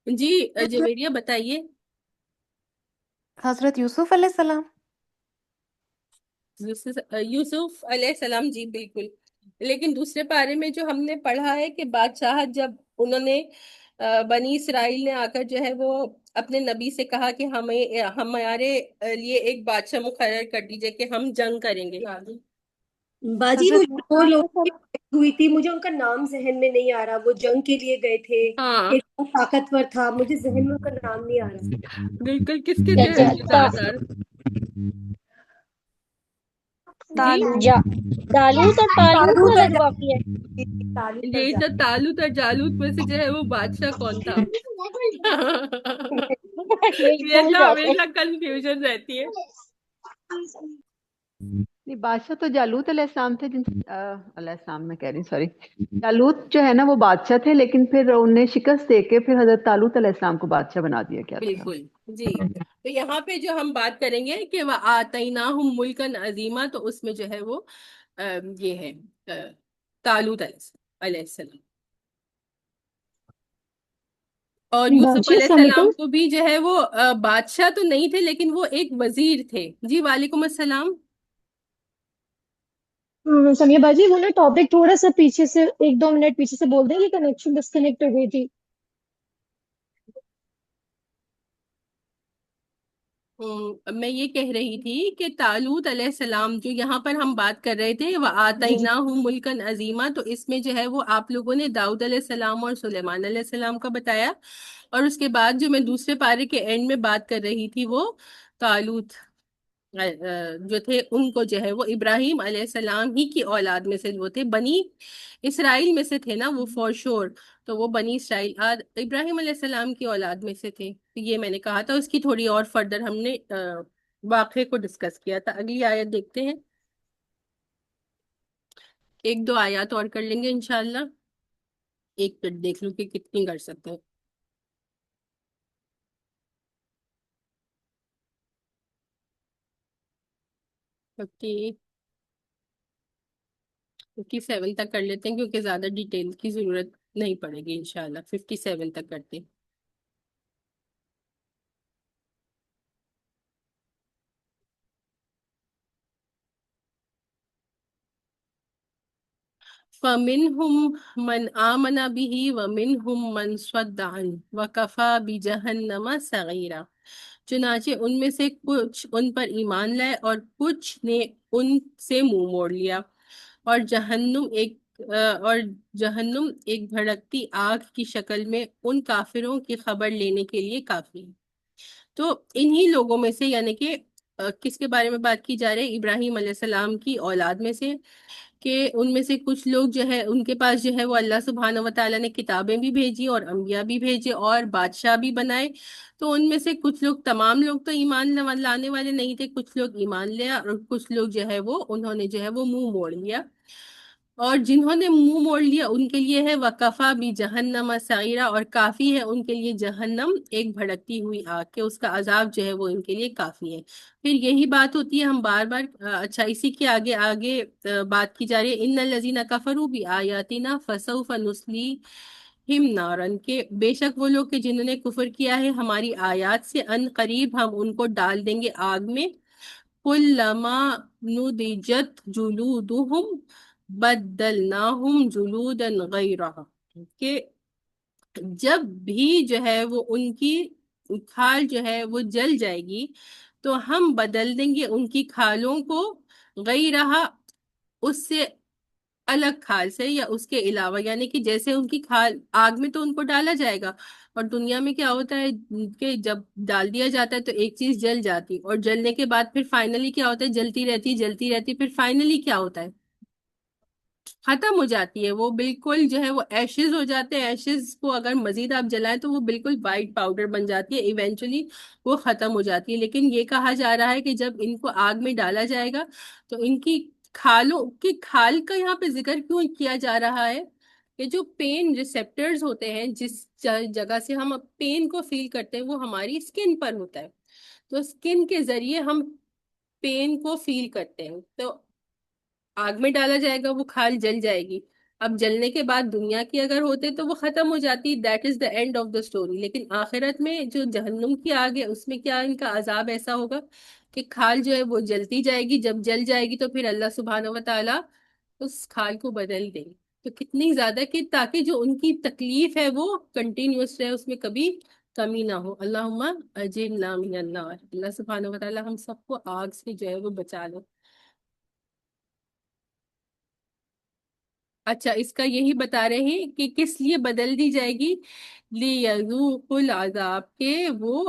جی جویریہ بتائیے۔ حضرت یوسف علیہ السلام۔ یوسف علیہ السلام، جی بالکل، لیکن دوسرے پارے میں جو ہم نے پڑھا ہے کہ بادشاہت جب انہوں نے بنی اسرائیل نے آ کر جو ہے وہ اپنے نبی سے کہا کہ ہمارے لیے ایک بادشاہ مقرر کر دیجئے کہ ہم جنگ کریں گے۔ باجی حضرت وہ دو لوگوں کی جنگ ہوئی تھی، مجھے ان کا نام ذہن میں نہیں آ رہا، وہ جنگ کے لیے گئے تھے، ہاں ایک بہت طاقتور تھا، مجھے ذہن میں ان کا نام نہیں آ رہا۔ بالکل، کس کے ذہن میں زیادہ تر؟ جی جالوت اور طالوت طالوت والا اور جو واقعہ ہے۔ طالوت اور یہ جو طالوت اور جالوت میں سے جو ہے وہ بادشاہ کون تھا؟ یہی یہ بھول تو جاتے ہیں۔ ہمیشہ کنفیوژن رہتی ہے۔ نہیں، بادشاہ تو جالوت علیہ السلام تھے، علیہ السلام میں کہہ رہی ہوں، سوری، جالوت جو ہے نا وہ بادشاہ تھے، لیکن پھر انہیں شکست دے کے پھر حضرت طالوت علیہ السلام کو بادشاہ بنا دیا گیا تھا۔ بالکل جی، تو یہاں پہ جو ہم بات کریں گے کہ وَآتَيْنَاهُمْ مُلْكًا عَظِيمًا، تو اس میں جو ہے وہ یہ ہے طالوت علیہ السلام، اور یوسف باجی علیہ السلام علیکم۔ السلام کو بھی جو ہے وہ بادشاہ تو نہیں تھے لیکن وہ ایک وزیر تھے۔ جی وعلیکم السلام۔ سمیہ باجی وہ نا ٹاپک تھوڑا سا پیچھے سے 1-2 منٹ پیچھے سے بول دیں گے، کنیکشن ڈسکنیکٹ ہو گئی تھی۔ میں یہ کہہ رہی تھی کہ طالوت علیہ السلام جو یہاں پر ہم بات کر رہے تھے جی جی وَآتَيْنَاهُ مُلْكًا عَظِيمًا، تو اس میں جو ہے وہ آپ لوگوں نے داؤد علیہ السلام اور سلیمان علیہ السلام کا بتایا، اور اس کے بعد جو میں دوسرے پارے کے اینڈ میں بات کر رہی تھی وہ طالوت جو تھے ان کو جو ہے وہ ابراہیم علیہ السلام ہی کی اولاد میں سے وہ تھے، بنی اسرائیل میں سے تھے نا وہ فور شور، تو وہ بنی اسرائیل ابراہیم علیہ السلام کی اولاد میں سے تھے۔ تو یہ میں نے کہا تھا، اس کی تھوڑی اور فردر ہم نے واقعے کو ڈسکس کیا تھا۔ اگلی آیت دیکھتے ہیں، 1-2 آیات اور کر لیں گے انشاءاللہ، ایک منٹ دیکھ لوں کہ کتنی کر سکتے ہیں۔ اوکے 57 تک کر لیتے ہیں کیونکہ زیادہ ڈیٹیل کی ضرورت نہیں پڑے گی انشاءاللہ، 57 تک کرتے ہیں۔ فَمِنْهُمْ مَنْ آمَنَ بِهِ وَمِنْهُمْ مَنْ صَدَّ عَنْهُ وَكَفَى بِجَهَنَّمَ سَعِيرًا، چنانچہ ان میں سے کچھ ان پر ایمان لائے اور کچھ نے ان سے منہ موڑ لیا، اور جہنم ایک اور جہنم ایک بھڑکتی آگ کی شکل میں ان کافروں کی خبر لینے کے لیے کافی ہے۔ تو انہی لوگوں میں سے یعنی کہ کس کے بارے میں بات کی جا رہی ہے؟ ابراہیم علیہ السلام کی اولاد میں سے، کہ ان میں سے کچھ لوگ جو ہے ان کے پاس جو ہے وہ اللہ سبحانہ و تعالیٰ نے کتابیں بھی بھیجی اور انبیاء بھی بھیجے اور بادشاہ بھی بنائے۔ تو ان میں سے کچھ لوگ، تمام لوگ تو ایمان لانے والے نہیں تھے، کچھ لوگ ایمان لیا اور کچھ لوگ جو ہے وہ انہوں نے جو ہے وہ منہ موڑ لیا۔ اور جنہوں نے منہ موڑ لیا ان کے لیے ہے وکفا بھی جہنم سعیرہ، اور کافی ہے ان کے لیے جہنم ایک بھڑکتی ہوئی آگ، کہ اس کا عذاب جو ہے وہ ان کے لیے کافی ہے۔ پھر یہی بات ہوتی ہے، ہم بار بار اچھا اسی کے آگے آگے بات کی جا رہی ہے، ان الذین کفروا بآیاتنا فسوف نصلیہم نارا، کہ بے شک وہ لوگ کہ جنہوں نے کفر کیا ہے ہماری آیات سے، ان قریب ہم ان کو ڈال دیں گے آگ میں، کلما نضجت جلودہم بدلناہم جلودا غیرہا، کہ جب بھی جو ہے وہ ان کی کھال جو ہے وہ جل جائے گی تو ہم بدل دیں گے ان کی کھالوں کو، غیرہا اس سے الگ کھال سے یا اس کے علاوہ، یعنی کہ جیسے ان کی کھال آگ میں تو ان کو ڈالا جائے گا، اور دنیا میں کیا ہوتا ہے کہ جب ڈال دیا جاتا ہے تو ایک چیز جل جاتی، اور جلنے کے بعد پھر فائنلی کیا ہوتا ہے، جلتی رہتی، پھر فائنلی کیا ہوتا ہے، ختم ہو جاتی ہے وہ، بالکل جو ہے وہ ایشز ہو جاتے ہیں، ایشز کو اگر مزید آپ جلائیں تو وہ بالکل وائٹ پاؤڈر بن جاتی ہے، ایونچولی وہ ختم ہو جاتی ہے۔ لیکن یہ کہا جا رہا ہے کہ جب ان کو آگ میں ڈالا جائے گا تو ان کی کھالوں کی، کھال کا یہاں پہ ذکر کیوں کیا جا رہا ہے کہ جو پین ریسپٹرز ہوتے ہیں، جس جگہ سے ہم پین کو فیل کرتے ہیں، وہ ہماری اسکن پر ہوتا ہے، تو اسکن کے ذریعے ہم پین کو فیل کرتے ہیں، تو آگ میں ڈالا جائے گا وہ کھال جل جائے گی۔ اب جلنے کے بعد دنیا کی اگر ہوتے تو وہ ختم ہو جاتی، that is the and of the story. لیکن آخرت میں جو جہنم کی آگ ہے اس میں کیا ان کا عذاب ایسا ہوگا کہ کھال جو ہے وہ جلتی جائے گی، جب جل جائے گی تو پھر اللہ سبحانہ و تعالیٰ اس کھال کو بدل دیں گے۔ تو کتنی زیادہ، کہ تاکہ جو ان کی تکلیف ہے وہ کنٹینیوس رہے، اس میں کبھی کمی نہ ہو۔ اللہم اجرنا من النار، اللہ سبحانہ و تعالیٰ ہم سب کو آگ سے جو ہے وہ بچا لو۔ اچھا، اس کا یہی بتا رہے ہیں کہ کس لیے بدل دی جائے گی، لِيَذُوقُوا الْعَذَابَ، کہ وہ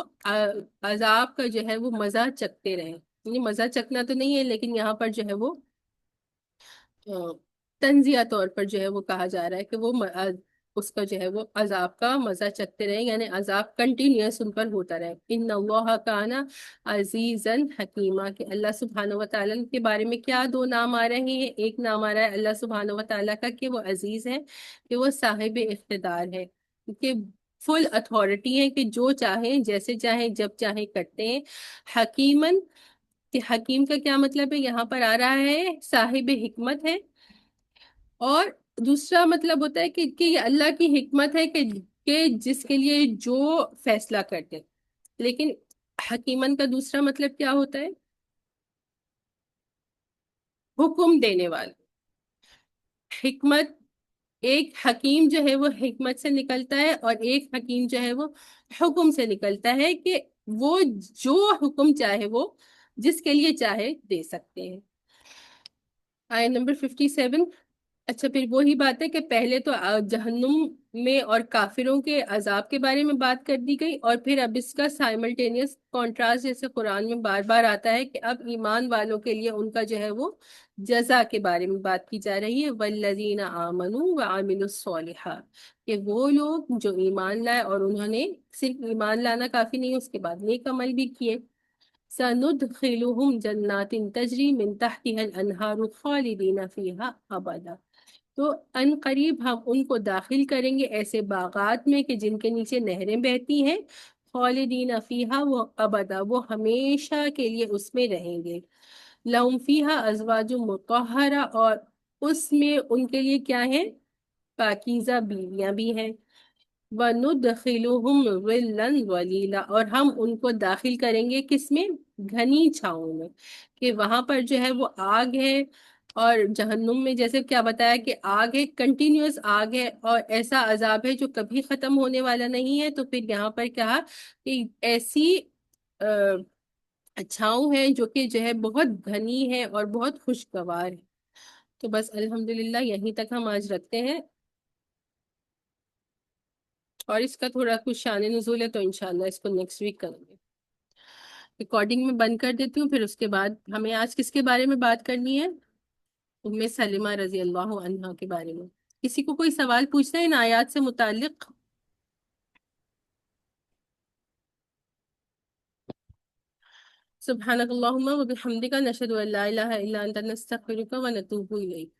عذاب کا جو ہے وہ مزہ چکھتے رہیں، یعنی مزہ چکھنا تو نہیں ہے لیکن یہاں پر جو ہے وہ تنزیہ طور پر جو ہے وہ کہا جا رہا ہے کہ وہ اس کا جو ہے وہ عذاب کا مزہ چکھتے رہیں، یعنی عذاب کنٹینیوس ان پر ہوتا رہے۔ ان اللہ کان عزیزا حکیمہ، کہ اللہ سبحانہ و تعالیٰ کے بارے میں کیا دو نام آ رہے ہیں، ایک نام آ رہا ہے اللہ سبحانہ و تعالیٰ کا کہ وہ عزیز ہے، کہ وہ صاحب اقتدار ہے، کہ فل اتھارٹی ہے، کہ جو چاہیں جیسے چاہیں جب چاہیں کرتے ہیں۔ حکیمن، کہ حکیم کا کیا مطلب ہے، یہاں پر آ رہا ہے صاحب حکمت ہے، اور دوسرا مطلب ہوتا ہے کہ یہ اللہ کی حکمت ہے کہ جس کے لیے جو فیصلہ کرتے۔ لیکن حکیمن کا دوسرا مطلب کیا ہوتا ہے، حکم دینے والا۔ حکمت، ایک حکیم جو ہے وہ حکمت سے نکلتا ہے اور ایک حکیم جو ہے وہ حکم سے نکلتا ہے، کہ وہ جو حکم چاہے وہ جس کے لیے چاہے دے سکتے ہیں۔ آیت نمبر 57۔ اچھا، پھر وہی بات ہے کہ پہلے تو جہنم میں اور کافروں کے عذاب کے بارے میں بات کر دی گئی، اور پھر اب اس کا سائملٹینیس کانٹراسٹ جیسے قرآن میں بار بار آتا ہے کہ اب ایمان والوں کے لیے ان کا جو ہے وہ جزا کے بارے میں بات کی جا رہی ہے، والذین آمنوا وعملوا الصالحات، کہ وہ لوگ جو ایمان لائے اور انہوں نے صرف ایمان لانا کافی نہیں، اس کے بعد نیک عمل بھی کیے، سندخلهم جنات تجری من تحتها الانہار خالدین فیہا ابدا، تو ان قریب ہم ان کو داخل کریں گے ایسے باغات میں کہ جن کے نیچے نہریں بہتی ہیں، خالدین فیہا، وہ ابدا، وہ ہمیشہ کے لیے اس میں رہیں گے، لہم فیہا ازواج مطہرہ، اور اس میں ان کے لیے کیا ہے، پاکیزہ بیویاں بھی ہیں، وَنُدْخِلُهُمْ ظِلًّا ظَلِيلًا، اور ہم ان کو داخل کریں گے کس میں، گھنی چھاؤں میں، کہ وہاں پر جو ہے وہ آگ ہے، اور جہنم میں جیسے کیا بتایا کہ آگ ہے، کنٹینیوس آگ ہے، اور ایسا عذاب ہے جو کبھی ختم ہونے والا نہیں ہے، تو پھر یہاں پر کہا کہ ایسی چھاؤں ہے جو کہ جو ہے بہت گھنی ہے اور بہت خوشگوار ہے۔ تو بس الحمدللہ یہیں تک ہم آج رکھتے ہیں، اور اس کا تھوڑا کچھ شان نزول ہے تو انشاءاللہ اس کو نیکسٹ ویک کریں گے. ریکارڈنگ میں بند کر دیتی ہوں، پھر اس کے بعد ہمیں آج کس کے بارے میں بات کرنی ہے؟ ام سلمہ رضی اللہ عنہا کے بارے میں. کسی کو کوئی سوال پوچھنا ہے ان آیات سے متعلق؟ سبحانک اللہم و بحمدک، نشہد ان لا الہ الا انت، نستغفرک و نتوب الیک.